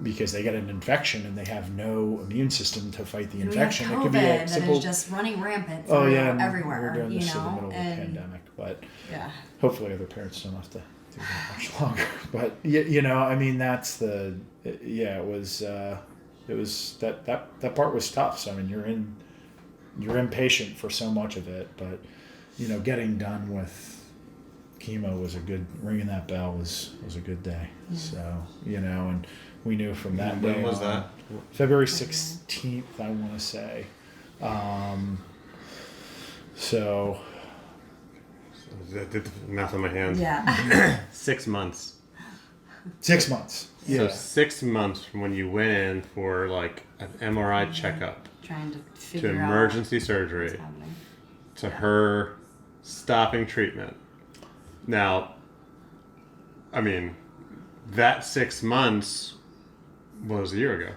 Because they get an infection and they have no immune system to fight the infection. COVID, it could be a simple, that is just running rampant everywhere. We're doing this you in the know? middle of a pandemic, but yeah, hopefully other parents don't have to do that much longer. But you know, I mean, that's it was that part was tough. So I mean, you're impatient for so much of it, but you know, getting done with chemo was ringing that bell was a good day. Yeah. So, you know, and we knew from that day. When was that? February 16th, I want to say. So I did the math on my hand. Yeah. 6 months. 6 months. Yeah. So 6 months from when you went in for like an MRI checkup, trying to figure to out emergency surgery, to her stopping treatment. Now, I mean, that 6 months was a year ago.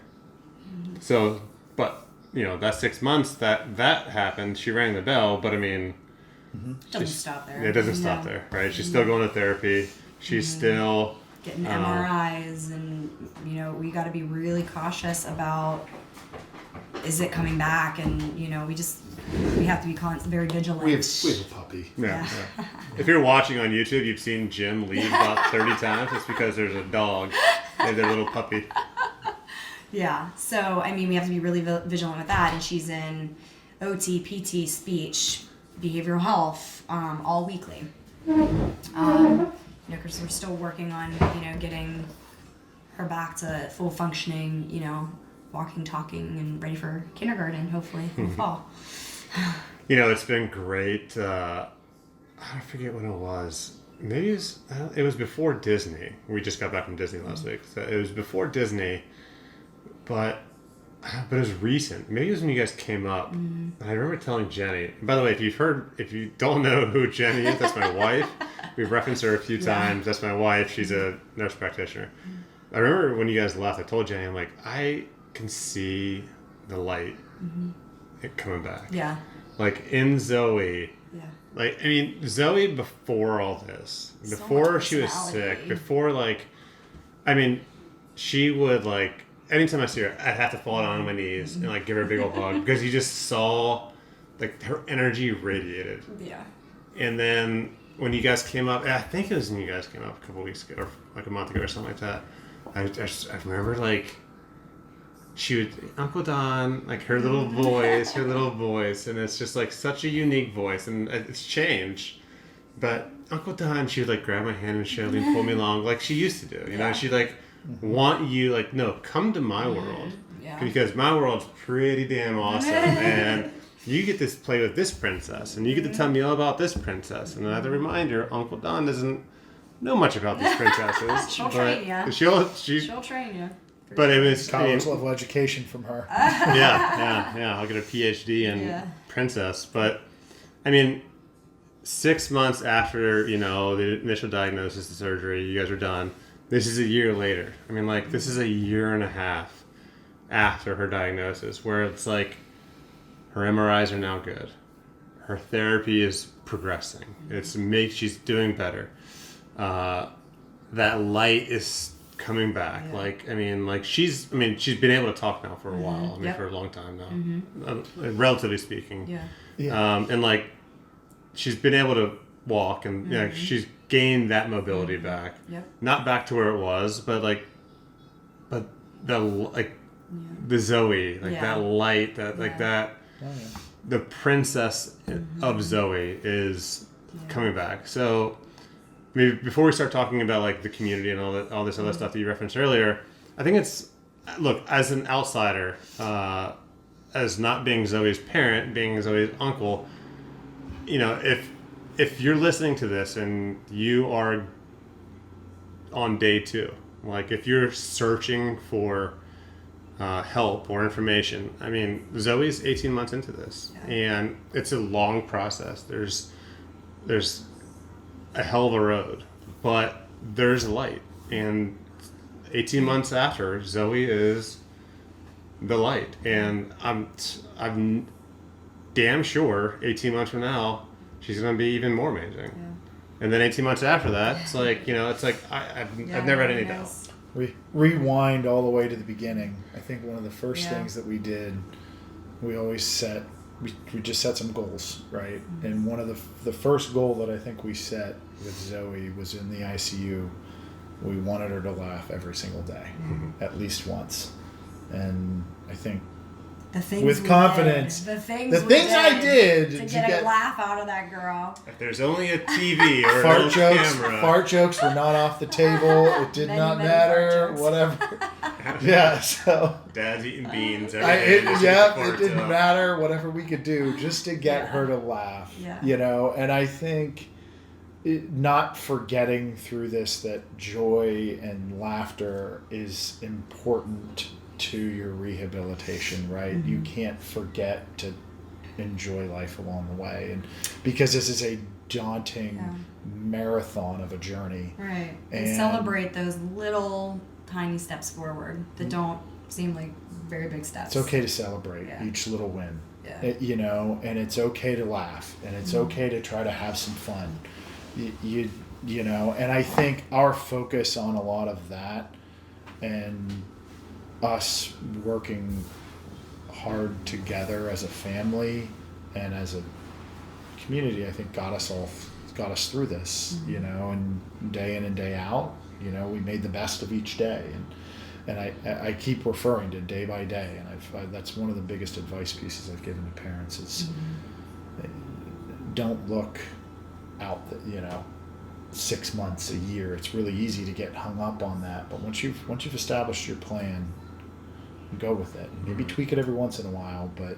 Mm-hmm. So, but, you know, that 6 months that happened, she rang the bell, but I mean, doesn't stop there. It doesn't stop there, right? She's still going to therapy. She's still getting MRIs, and, you know, we got to be really cautious about, is it coming back? And, you know, we have to be very vigilant. We have a puppy. Yeah. If you're watching on YouTube, you've seen Jim leave about 30 times. It's because there's a dog and their little puppy. Yeah. So, I mean, we have to be really vigilant with that. And she's in OT, PT, speech, behavioral health, all weekly. You know, because we're still working on, you know, getting her back to full functioning, you know, walking, talking, and ready for kindergarten, hopefully, in the fall. You know, it's been great. I forget when it was. Maybe it was before Disney. We just got back from Disney last week. So it was before Disney, but it was recent. Maybe it was when you guys came up. And I remember telling Jenny. By the way, if you don't know who Jenny is, that's my wife. We've referenced her a few times. That's my wife. She's a nurse practitioner. I remember when you guys left, I told Jenny, I'm like, I can see the light coming back. Yeah. Like in Zoe. Yeah. Like, I mean, Zoe before all this, before she was sick, before like, I mean, she would like, anytime I see her, I'd have to fall down on my knees and like give her a big old hug because you just saw like her energy radiated. Yeah. And then when you guys came up, I think it was when you guys came up a couple weeks ago or like a month ago or something like that. I remember like she would, Uncle Don, like her little voice, and it's just like such a unique voice, and it's changed. But Uncle Don, she would like grab my hand and shove me and pull me along like she used to do, you know. She'd like want you like, no, come to my world, because my world's pretty damn awesome, and you get to play with this princess, and you get to tell me all about this princess. And as a reminder, Uncle Don doesn't know much about these princesses. She'll train you. She'll train you. But it was college level education from her. yeah. I'll get a PhD in Princess. But I mean, 6 months after the initial diagnosis, the surgery, you guys are done. This is a year later. I mean, like this is a year and a half after her diagnosis, where it's like her MRIs are now good, her therapy is progressing. She's doing better. That light is coming back. Yeah. She's been able to talk now for a while. For a long time now, relatively speaking. Yeah. And like she's been able to walk, and she's gained that mobility back. Yep. Not back to where it was, but the Zoe, that light, that. Oh, yeah. The princess of Zoe is coming back. So, maybe before we start talking about like the community and all this other stuff that you referenced earlier, I think look, as an outsider, as not being Zoe's parent, being Zoe's uncle, if you're listening to this and you are on day 2, like if you're searching for help or information. I mean, Zoe's 18 months into this, and it's a long process. There's a hell of a road, but there's light. And 18 months after, Zoe is the light, and I'm damn sure 18 months from now, she's going to be even more amazing. Yeah. And then 18 months after that, it's like I've never had any doubt. We rewind all the way to the beginning. I think one of the first things that we did, we always we just set some goals, right? Mm-hmm. And one of the first goal that I think we set with Zoe was in the ICU. We wanted her to laugh every single day, at least once. And I think the things with confidence, the things I did to get a laugh out of that girl. If there's only a TV or fart jokes, camera. Fart jokes were not off the table. It did not matter. Whatever. Yeah. So Dad's eating beans. It didn't matter. Whatever we could do just to get her to laugh. Yeah. And I think not forgetting through this that joy and laughter is important to your rehabilitation, right? Mm-hmm. You can't forget to enjoy life along the way, and because this is a daunting marathon of a journey, right? And celebrate those little tiny steps forward that don't seem like very big steps. It's okay to celebrate each little win, and it's okay to laugh, and it's okay to try to have some fun. And I think our focus on a lot of that and us working hard together as a family and as a community, I think got us through this, and day in and day out, we made the best of each day. And I keep referring to day by day. And that's one of the biggest advice pieces I've given to parents is don't look out, 6 months, a year. It's really easy to get hung up on that. But once you've established your plan, go with it. Maybe tweak it every once in a while, but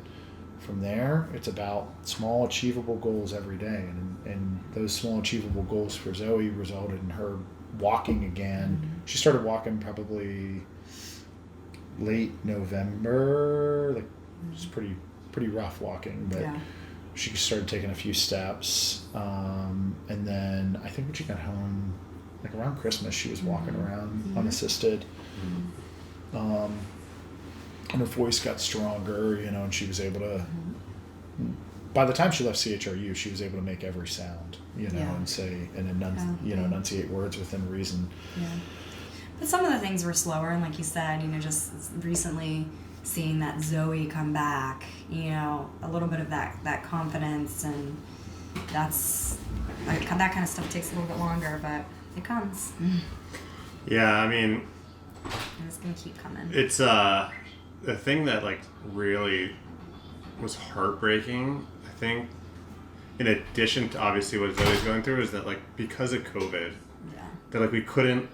from there, it's about small, achievable goals every day. And those small, achievable goals for Zoe resulted in her walking again. She started walking probably late November. Like, it was pretty rough walking, but she started taking a few steps. And then I think when she got home, like around Christmas, she was walking around unassisted. And her voice got stronger, and she was able to, by the time she left CHRU, she was able to make every sound, and say, and enunciate words within reason. Yeah. But some of the things were slower, and like you said, just recently seeing that Zoe come back, a little bit of that confidence, and that's, that kind of stuff takes a little bit longer, but it comes. Yeah, I mean, and it's going to keep coming. It's, the thing that like really was heartbreaking, I think, in addition to obviously what Zoe's going through, is that like because of COVID, that like we couldn't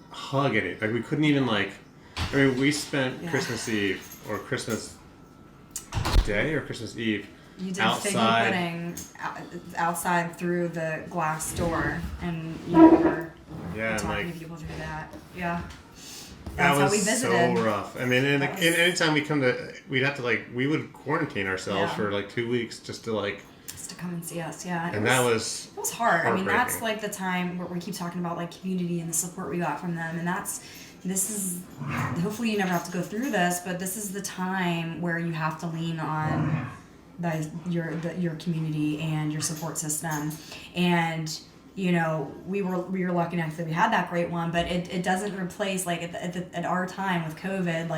hug any, like we couldn't even like, I mean, we spent Christmas Eve or Christmas Day or Christmas Eve you did outside, finger pudding outside through the glass door, and you were talking to people through that. Yeah. That's how we was visited. so rough. I mean, and anytime we'd have to we would quarantine ourselves for 2 weeks just to just to come and see us. Yeah. And that was... It was hard. I mean, that's heartbreaking. the time where we keep talking about community and the support we got from them. And this is, hopefully you never have to go through this, but this is the time where you have to lean on your community and your support system. And we were lucky enough that we had that great one, but it doesn't replace at our time with COVID.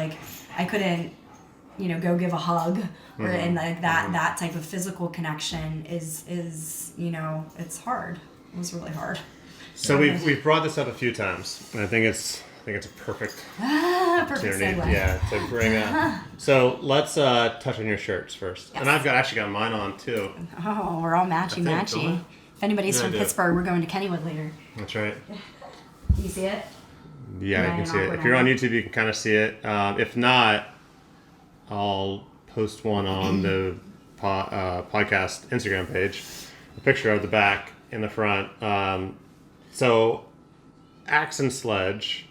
I couldn't go give a hug and that type of physical connection is it's hard. It was really hard. So we've brought this up a few times, and I think it's a perfect opportunity. Segue. Yeah, to bring up. So let's touch on your shirts first. Yes. And I've actually got mine on too. Oh, we're all matchy. If anybody's from Pittsburgh, we're going to Kennywood later. That's right. Can you see it? Yeah, you can see it. If you're on YouTube, you can kind of see it. If not, I'll post one on the podcast Instagram page. A picture of the back and the front. So, Axe and Sledge,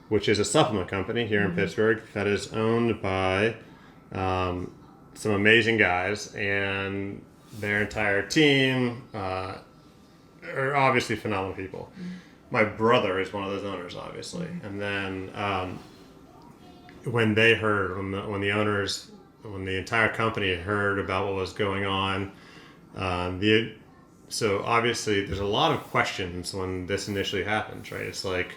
which is a supplement company here in Pittsburgh that is owned by some amazing guys, and their entire team are obviously phenomenal people. My brother is one of those owners, obviously. And then when they heard, when the entire company heard about what was going on, so obviously there's a lot of questions when this initially happens, right? It's there's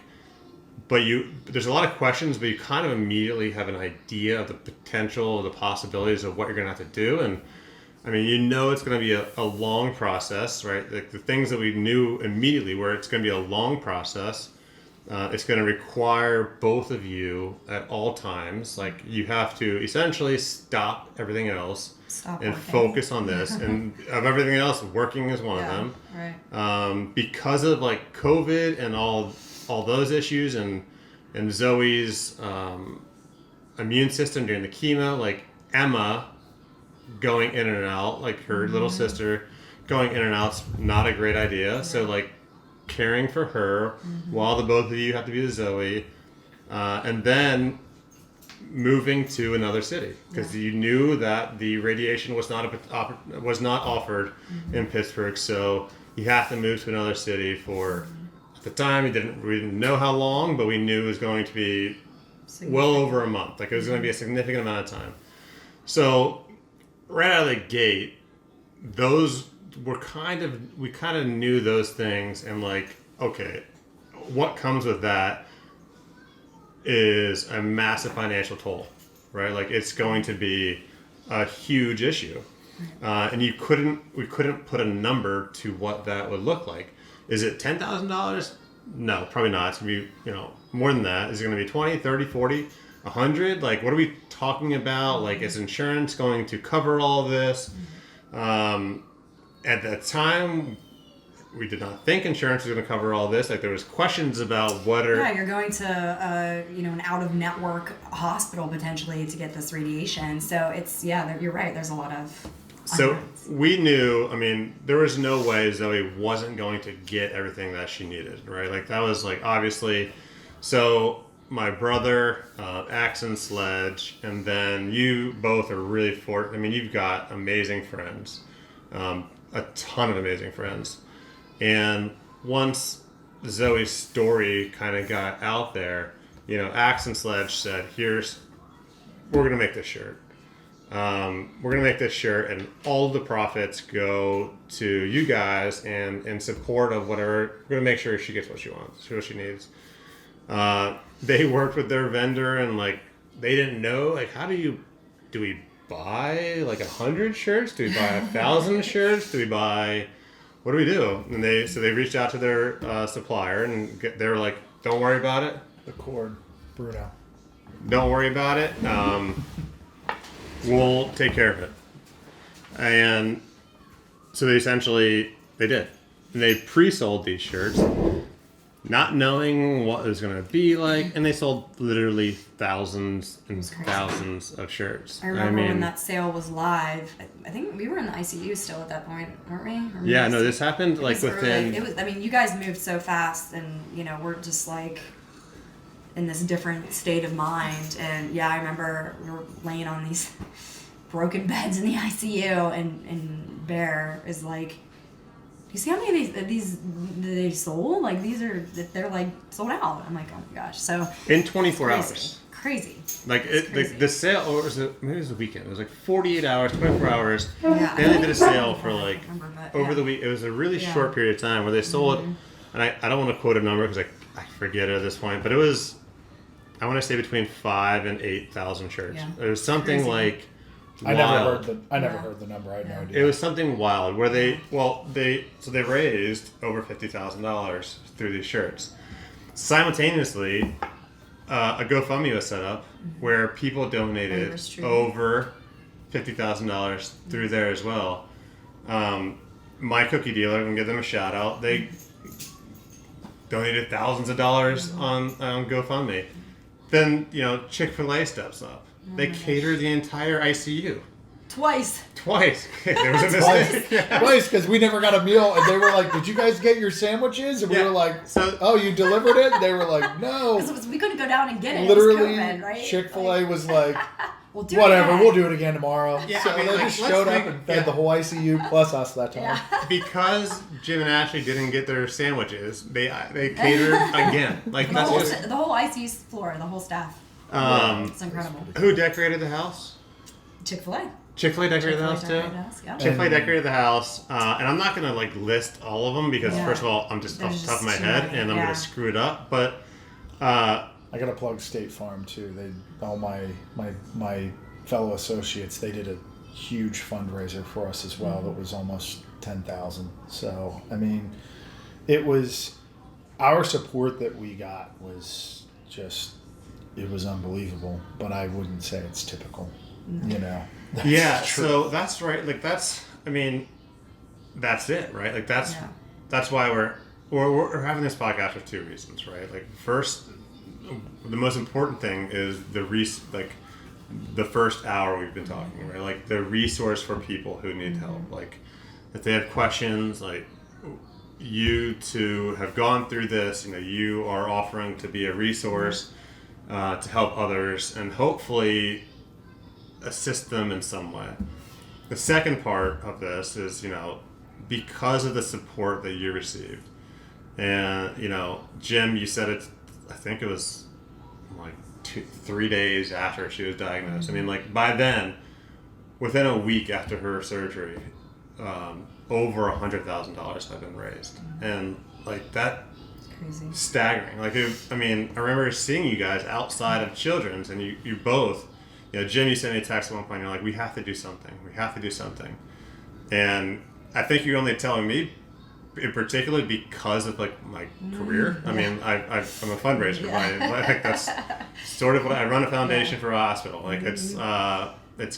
a lot of questions, but you kind of immediately have an idea of the potential, the possibilities of what you're going to have to do. And I mean, it's going to be a long process, right? The things that we knew immediately were it's going to be a long process. It's going to require both of you at all times. You have to essentially stop everything else and focus on this. And of everything else, working is one of them. Right. Because of COVID and all those issues and Zoe's immune system during the chemo, Emma going in and out, her little sister going in and out's not a great idea. Yeah. So caring for her while the both of you have to be with Zoe, and then moving to another city because you knew that the radiation was not offered in Pittsburgh, so you have to move to another city for at the time we didn't know how long, but we knew it was going to be well over a month. It was going to be a significant amount of time. So right out of the gate, we kind of knew those things, and okay, what comes with that is a massive financial toll, right? It's going to be a huge issue, and we couldn't put a number to what that would look like. Is it $10,000? No, probably not. It's gonna be more than that. Is it gonna be 20, 30, 40, 100? What are we talking about? Is insurance going to cover all of this? At that time, we did not think insurance was going to cover all this. There was questions about you're going to an out-of-network hospital potentially to get this radiation. So it's you're right. There's a lot of unknowns. So we knew. I mean, there was no way Zoe wasn't going to get everything that she needed, right? That was obviously. So my brother, Axe and Sledge, and then you both are really I mean, you've got amazing friends, a ton of amazing friends. And once Zoe's story kind of got out there, Axe and Sledge said, we're going to make this shirt. We're going to make this shirt, and all of the profits go to you guys and in support of whatever. We're going to make sure she gets what she wants, what she needs. They worked with their vendor, and they didn't know, do we buy 100 shirts? Do we buy 1,000 shirts? Do we buy... What do we do? And they reached out to their supplier, and they were like, "Don't worry about it. The cord, Bruno. Don't worry about it. We'll take care of it." And so they did. And they pre-sold these shirts, not knowing what it was going to be like, and they sold literally thousands and thousands of shirts. I remember when that sale was live. I think we were in the ICU still at that point, weren't we? Yeah, no, this happened within. Early. It was. I mean, you guys moved so fast, and we're just in this different state of mind. And yeah, I remember we were laying on these broken beds in the ICU, and Bair is like, "Do you see how many of these they sold? Like they're like sold out." I'm like, "Oh my gosh!" So in 24 hours. Crazy. Like the sale, or maybe it was the weekend. It was like 48 hours, 24 hours. Yeah, They only did a sale for like over yeah. the week. It was a really short period of time where they sold, and I don't want to quote a number because I forget it at this point, but it was, I want to say between 5,000 and 8,000 shirts. Yeah. It was something Crazy. like I wild. never heard the number. I had no idea. It was something wild where they raised over $50,000 through these shirts. Simultaneously, a GoFundMe was set up where people donated over $50,000 through there as well. My cookie dealer, I'm gonna give them a shout out. They donated thousands of dollars on GoFundMe. Then Chick-fil-A steps up. They cater the entire ICU. Twice. There was a mistake. Twice, because we never got a meal, and they were like, "Did you guys get your sandwiches?" And we were like, "Oh, you delivered it?" And they were like, "No." Because we couldn't go down and get it. Literally, it was COVID, right? Chick-fil-A was like, we'll do "Whatever, it we'll do it again tomorrow." Yeah, So I mean, they like, just let's showed think- up and fed the whole ICU plus us that time. Yeah. Because Jim and Ashley didn't get their sandwiches, they catered again. Like The that's whole, just the whole ICU floor, the whole staff. It's incredible. who decorated the house. Chick-fil-A. Chick-fil-A decorated the house too. Yeah. Chick-fil-A decorated the house, and I'm not gonna list all of them because first of all, I'm just off the top of my head and I'm gonna screw it up. But I gotta plug State Farm too. All my fellow associates, they did a huge fundraiser for us as well. That was almost 10,000. So I mean, it was our support that we got was just, it was unbelievable. But I wouldn't say it's typical. yeah, so that's right. Like that's it, right? Like that's why we're having this podcast for two reasons, right? Like first, the most important thing is the first hour we've been talking, right? Like the resource for people who need help. Like if they have questions, like you two have gone through this, you are offering to be a resource to help others and hopefully assist them in some way. The second part of this is, because of the support that you received. And, Jim, you said it, I think it was like 3 days after she was diagnosed. I mean, like by then, within a week after her surgery, over $100,000 had been raised. And like that, Crazy. Staggering. Like, I remember seeing you guys outside of Children's and you both, Jim, you sent me a text at one point. You're like, we have to do something. And I think you're only telling me, in particular, because of like my career. I mean, I'm a fundraiser. Like that's sort of what I run a foundation for a hospital. Like it's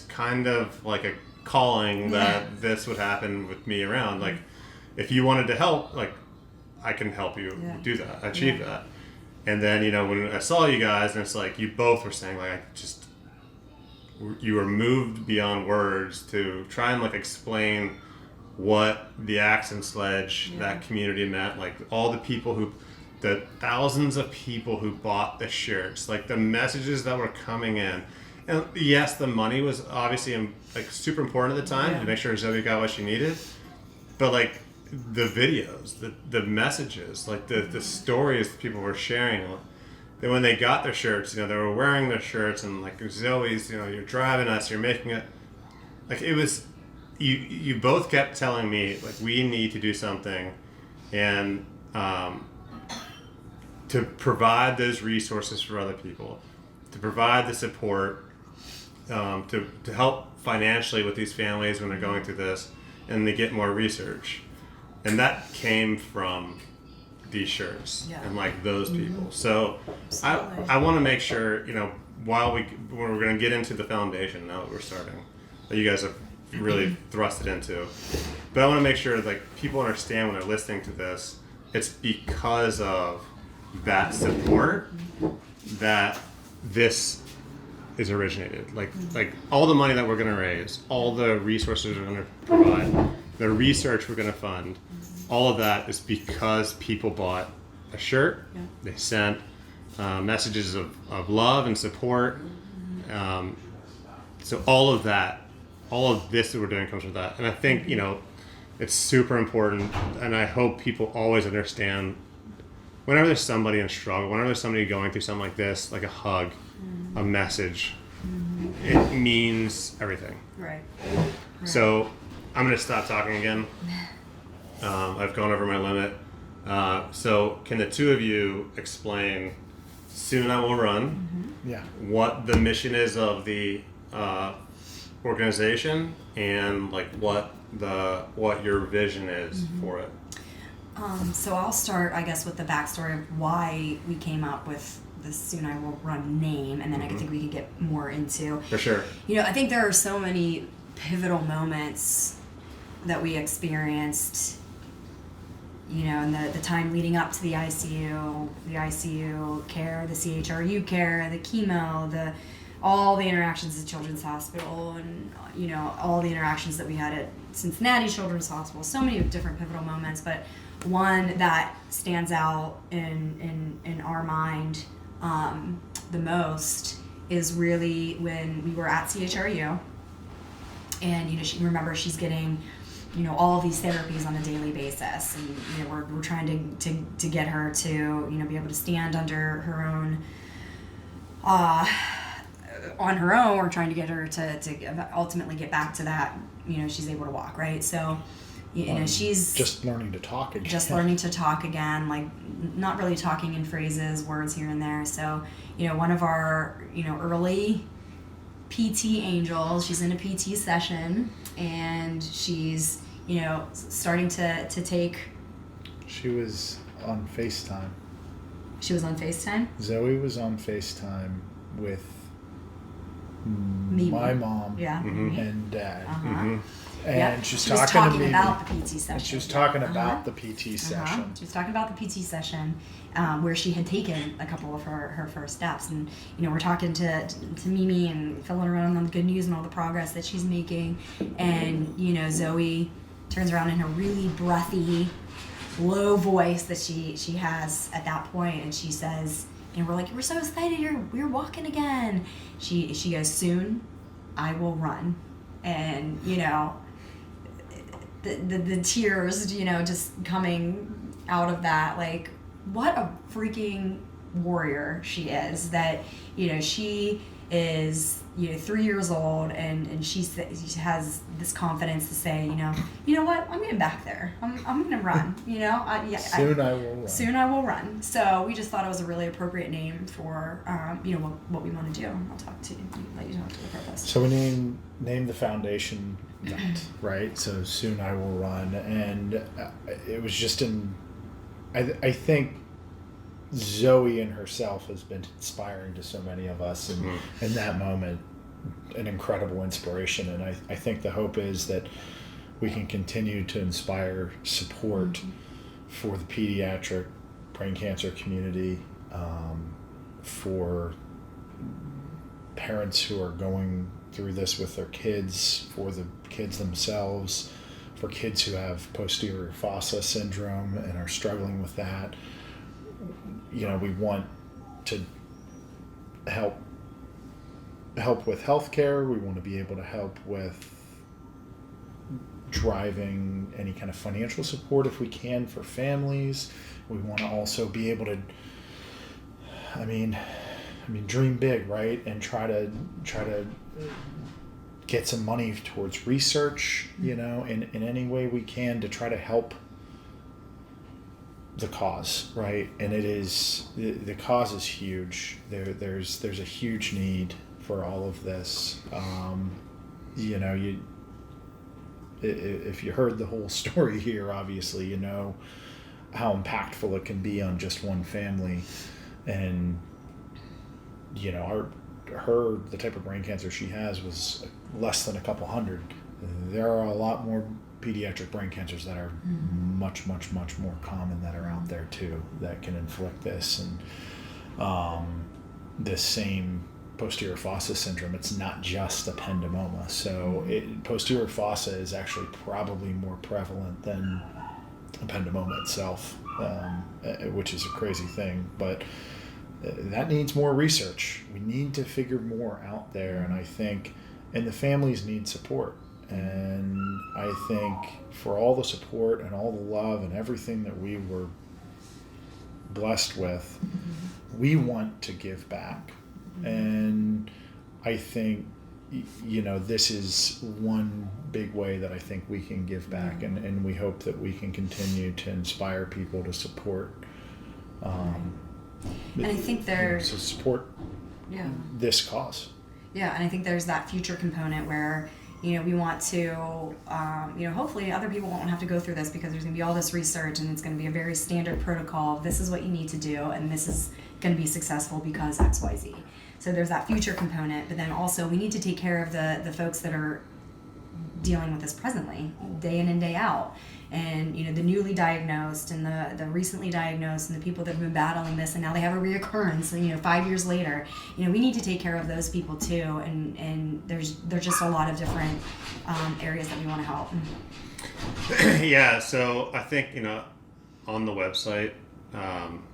kind of like a calling that this would happen with me around. Like, if you wanted to help, like I can help you do that, achieve that. And then when I saw you guys, and it's like you both were saying like you were moved beyond words to try and like explain what the Axe and Sledge, that community meant, like all the thousands of people who bought the shirts, like the messages that were coming in. And yes, the money was obviously like super important at the time to make sure Zoe got what she needed, but like the videos, the messages, like the stories that people were sharing, that when they got their shirts, they were wearing their shirts, and like Zoe's, you're driving us, you're making it, like it was, you both kept telling me like we need to do something, and to provide those resources for other people, to provide the support, to help financially with these families when they're going through this, and they get more research, and that came from these shirts and like those people. So I want to make sure, when we're going to get into the foundation now that we're starting, that you guys have really thrust it into, but I want to make sure like people understand when they're listening to this, it's because of that support that this is originated. Like all the money that we're going to raise, all the resources we're going to provide, the research we're going to fund, all of that is because people bought a shirt, they sent messages of love and support. So all of this that we're doing comes from that. And I think, it's super important, and I hope people always understand whenever there's somebody in struggle, whenever there's somebody going through something like this, like a hug, a message, it means everything. Right. So I'm going to stop talking again. I've gone over my limit. So can the two of you explain, Soon I Will Run, what the mission is of the organization, and like what your vision is for it? So I'll start, I guess, with the backstory of why we came up with the Soon I Will Run name, and then I think we could get more into. For sure. I think there are so many pivotal moments that we experienced, in the time leading up to the ICU care, the CHRU care, the chemo, all the interactions at Children's Hospital, and all the interactions that we had at Cincinnati Children's Hospital. So many different pivotal moments, but one that stands out in our mind the most is really when we were at CHRU, and she's getting all of these therapies on a daily basis, and we're trying to get her to be able to stand under her own on her own. We're trying to get her to ultimately get back to that, she's able to walk, right? So she's just learning to talk again. Like not really talking in phrases, words here and there. So one of our early PT angels, she's in a PT session, and she's starting to take. She was on FaceTime. Zoe was on FaceTime with Mimi. My mom and Dad. And she was talking to about the PT session. She was talking about the PT session. She was talking about the PT session, where she had taken a couple of her first steps, and we're talking to Mimi and filling her in on the good news and all the progress that she's making, and Zoe turns around in her really breathy, low voice that she has at that point, and she says, we're like, we're so excited, you're walking again. She goes, soon I will run, and the tears, just coming out of that, like, what a freaking warrior she is, that, she is, 3 years old, and she has this confidence to say, you know what, I'm getting back there. I'm going to run, Soon I will run. So we just thought it was a really appropriate name for, what we want to do. I'll let you talk to the purpose. So we named the foundation that, right? So Soon I Will Run. And it was just I think Zoe in herself has been inspiring to so many of us, and in that moment, an incredible inspiration. And I think the hope is that we can continue to inspire support for the pediatric brain cancer community, for parents who are going through this with their kids, for the kids themselves, for kids who have posterior fossa syndrome and are struggling with that. We want to help with healthcare. We want to be able to help with driving any kind of financial support if we can for families. We want to also be able to, dream big, right? And try to get some money towards research, in any way we can to try to help the cause, right? And it is, the cause is huge. There's a huge need for all of this. If you heard the whole story here, obviously, you know how impactful it can be on just one family. And, the type of brain cancer she has was less than a couple hundred. There are a lot more pediatric brain cancers that are much, much, much more common that are out there too, that can inflict this. And this same posterior fossa syndrome, it's not just a ependymoma. So posterior fossa is actually probably more prevalent than ependymoma itself, which is a crazy thing. But that needs more research. We need to figure more out there, and I think, and the families need support. And I think for all the support and all the love and everything that we were blessed with, we want to give back. And I think, this is one big way that I think we can give back, and we hope that we can continue to inspire people to support. And I think there's to support this cause. Yeah, and I think there's that future component where we want to, hopefully other people won't have to go through this, because there's going to be all this research and it's going to be a very standard protocol. This is what you need to do, and this is going to be successful because X, Y, Z. So there's that future component, but then also we need to take care of the folks that are dealing with this presently, day in and day out. And the newly diagnosed and the recently diagnosed and the people that have been battling this and now they have a reoccurrence 5 years later. We need to take care of those people too, and there's just a lot of different areas that we want to help. Yeah, so I think on the website I'm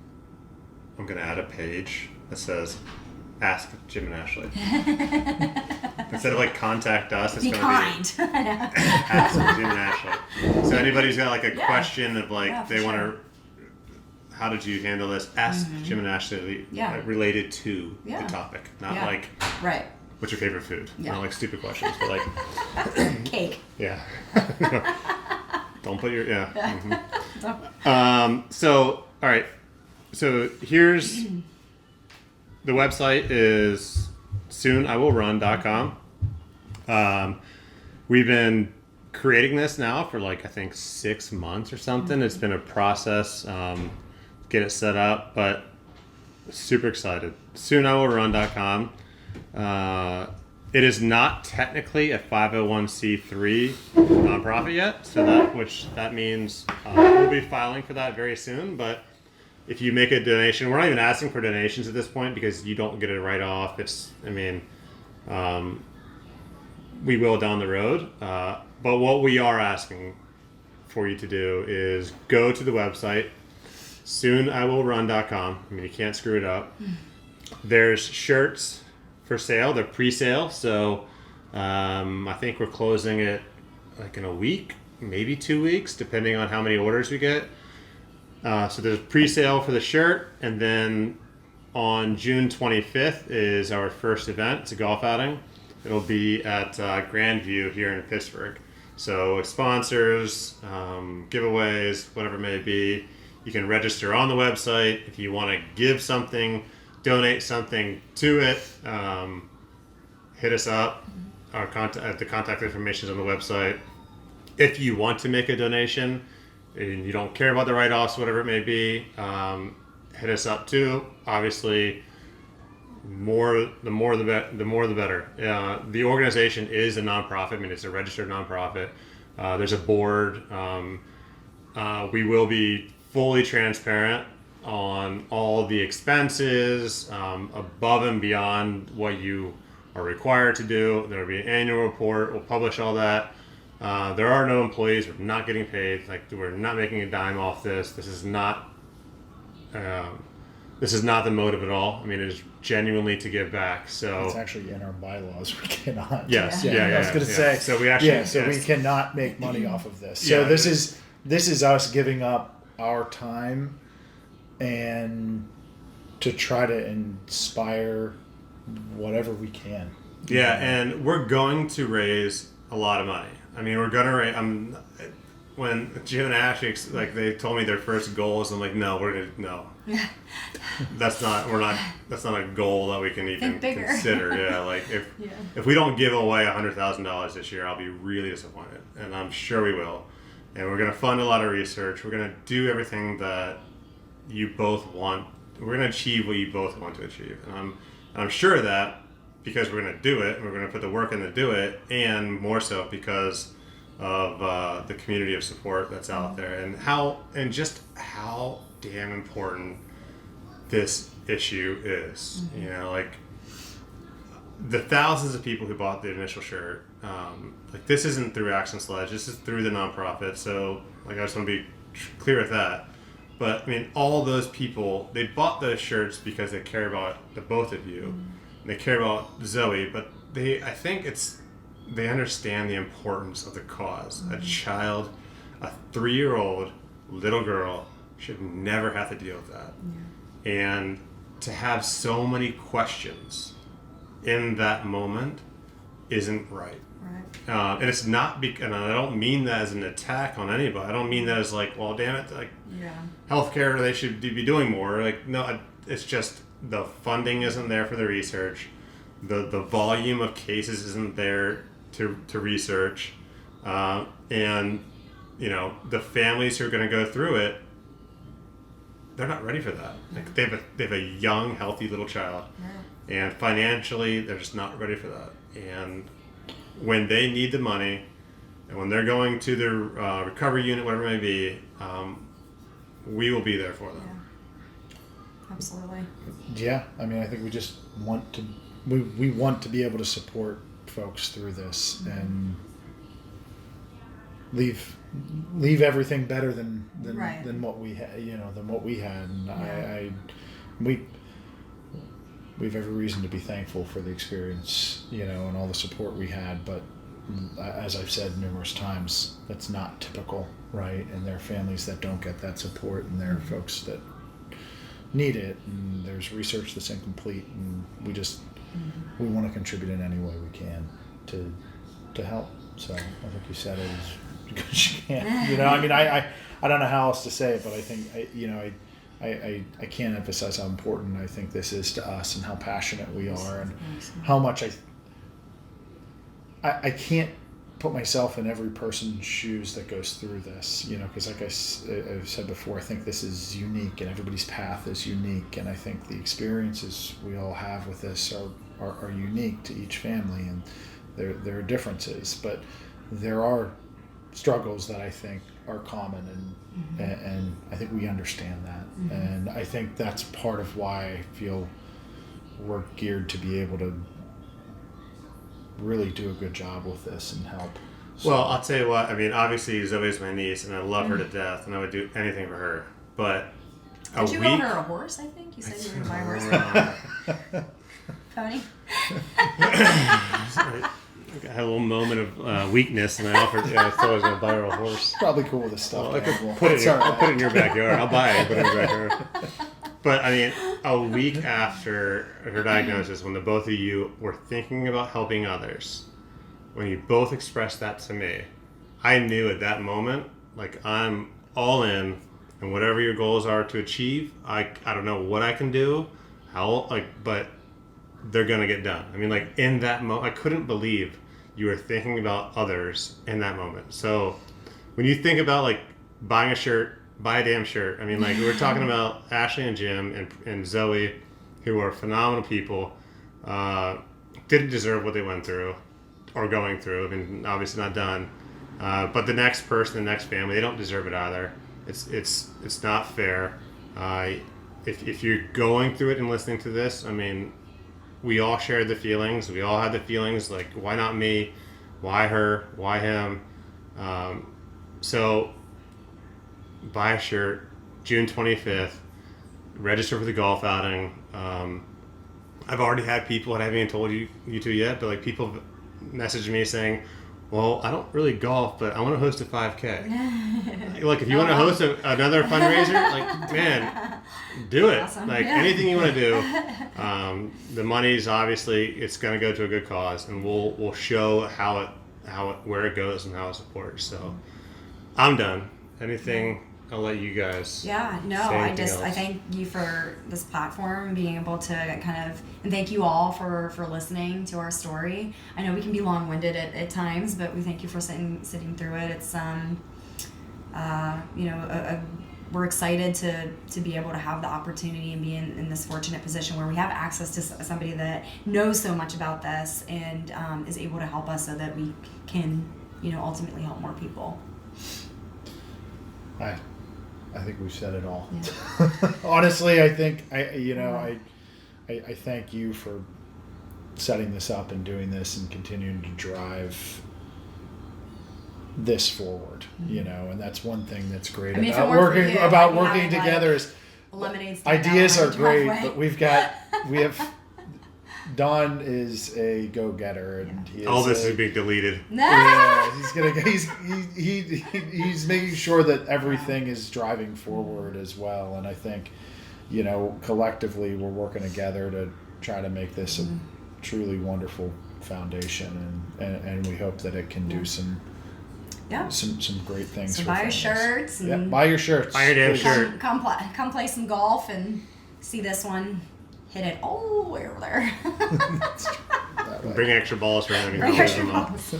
going to add a page that says Ask Jim and Ashley. Instead of contact us, it's be going kind. to be Ask Jim and Ashley. So anybody who's got a question of they want to, how did you handle this? Ask Jim and Ashley related to the topic, not right. What's your favorite food? Yeah. Not stupid questions, but cake. Yeah. Don't put your So all right. So here's. The website is soonIwillrun.com. We've been creating this now for I think 6 months or something. It's been a process, get it set up, but super excited. soonIwillrun.com. It is not technically a 501c3 nonprofit yet, so that means we'll be filing for that very soon, but if you make a donation, we're not even asking for donations at this point because you don't get a write-off. We will down the road. But what we are asking for you to do is go to the website, soonIwillrun.com. You can't screw it up. There's shirts for sale. They're pre-sale. So I think we're closing it in a week, maybe 2 weeks, depending on how many orders we get. So there's pre-sale for the shirt, and then on June 25th is our first event. It's a golf outing. It'll be at Grandview here in Pittsburgh. So sponsors, giveaways, whatever it may be, you can register on the website. If you want to give something, donate something to it, hit us up. The contact information is on the website. If you want to make a donation, and you don't care about the write-offs, whatever it may be, hit us up too. Obviously, the more the better. The organization is a nonprofit. It's a registered nonprofit. There's a board. We will be fully transparent on all the expenses, above and beyond what you are required to do. There will be an annual report. We'll publish all that. There are no employees. We're not getting paid. We're not making a dime off this. This is not the motive at all. It is genuinely to give back. So it's actually in our bylaws. We cannot. Yes. Yeah. I was going to say. So we actually. we cannot make money off of this. So this is us giving up our time and to try to inspire whatever we can. Yeah, and we're going to raise a lot of money. We're gonna raise. When Jim and Ashley they told me their first goals, I'm like, no. That's not a goal that we can even consider. Yeah, if we don't give away $100,000 this year, I'll be really disappointed, and I'm sure we will. And we're gonna fund a lot of research. We're gonna do everything that you both want. We're gonna achieve what you both want to achieve, and I'm sure of that. Because we're going to do it, and we're going to put the work in to do it, and more so because of the community of support that's out there, and just how damn important this issue is. The thousands of people who bought the initial shirt. This isn't through Action Sledge. This is through the nonprofit. So I just want to be clear with that. But I mean, all those people, they bought those shirts because they care about the both of you. And they care about Zoe, but I think they understand the importance of the cause. A child, a 3-year-old little girl should never have to deal with that. And to have so many questions in that moment isn't right. And it's not, and I don't mean that as an attack on anybody. I don't mean that as like, well, damn it, like, healthcare, they should be doing more. Like, no, it's just the funding isn't there for the research. The volume of cases isn't there to research. And, you know, the families who are going to go through it, they're not ready for that. Like, they have a young, healthy little child. And financially, they're just not ready for that. And when they need the money, and when they're going to their recovery unit, whatever it may be, we will be there for them. Absolutely. Yeah, I mean, I think we just want to, we want to be able to support folks through this and leave everything better than what we had, than what we had. And we have every reason to be thankful for the experience, and all the support we had. But as I've said numerous times, that's not typical, right? And there are families that don't get that support, and there are folks that need it, and there's research that's incomplete, and we want to contribute in any way we can to help. So I think you said it as good as you can. I mean, I don't know how else to say it, but I think I can't emphasize how important I think this is to us, and how passionate we are, and how much I can't put myself in every person's shoes that goes through this, because like I've said before, I think this is unique, and everybody's path is unique, and I think the experiences we all have with this are unique to each family, and there are differences, but there are struggles that I think are common, and I think we understand that, and I think that's part of why I feel we're geared to be able to really do a good job with this and help. So, well, I'll tell you what, I mean, obviously Zoe's my niece, and I love her to death, and I would do anything for her, but Did you buy her a horse, I think? You said you were going to buy a horse. Pony? I had a little moment of weakness, and I offered. I thought I was going to buy her a horse. Probably cool with the stuff. Well, I'll put it in your backyard. I'll buy it. Put it in your backyard. But I mean, a week after her diagnosis, when the both of you were thinking about helping others, when you both expressed that to me, I knew at that moment, like, I'm all in, and whatever your goals are to achieve, I don't know what I can do, but they're gonna get done. I mean, like, in that moment, I couldn't believe you were thinking about others in that moment. So when you think about, like, buying a shirt, buy a damn shirt. I mean, like, we were talking about Ashley and Jim and Zoe, who are phenomenal people, didn't deserve what they went through or going through. I mean, obviously not done. But the next person, the next family, they don't deserve it either. It's not fair. If you're going through it and listening to this, I mean, we all shared the feelings. We all had the feelings, like, why not me? Why her? Why him? So buy a shirt, June 25th, register for the golf outing. I've already had people, and I haven't even told you two yet, but, like, people message me saying, well, I don't really golf, but I want to host a 5K. Look, if you want to host another fundraiser, like, man, do it. Awesome. Like, anything you want to do. The money's obviously, it's going to go to a good cause, and we'll show where it goes and how it supports. So I'm done. Anything, I'll let you guys. Yeah, no, I thank you for this platform, being able to kind of, and thank you all for listening to our story. I know we can be long-winded at times, but we thank you for sitting through it. It's we're excited to be able to have the opportunity and be in this fortunate position where we have access to somebody that knows so much about this and is able to help us so that we can, ultimately help more people. I think we've said it all. Yeah. Honestly, I think I thank you for setting this up and doing this and continuing to drive this forward, you know, and that's one thing that's great I mean, if it about weren't for working you, about I'd be working having, together like, is a lemonade stand ideas down are my great, driveway. but we have Don is a go-getter, and he is All this is being deleted. yeah, he's making sure that everything is driving forward as well, and I think, you know, collectively we're working together to try to make this a truly wonderful foundation, and we hope that it can do some great things. So for buy your families. shirts. And Buy your shirts. Buy your damn please. shirt. Come play some golf and see this one hit it all the way over there. That way. Bring extra balls for him. Bring extra balls.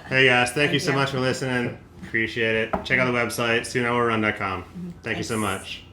Hey guys, thank you so you. much for listening. Appreciate it. Check out the website, soonhourrun.com. Thank you so Thanks. much.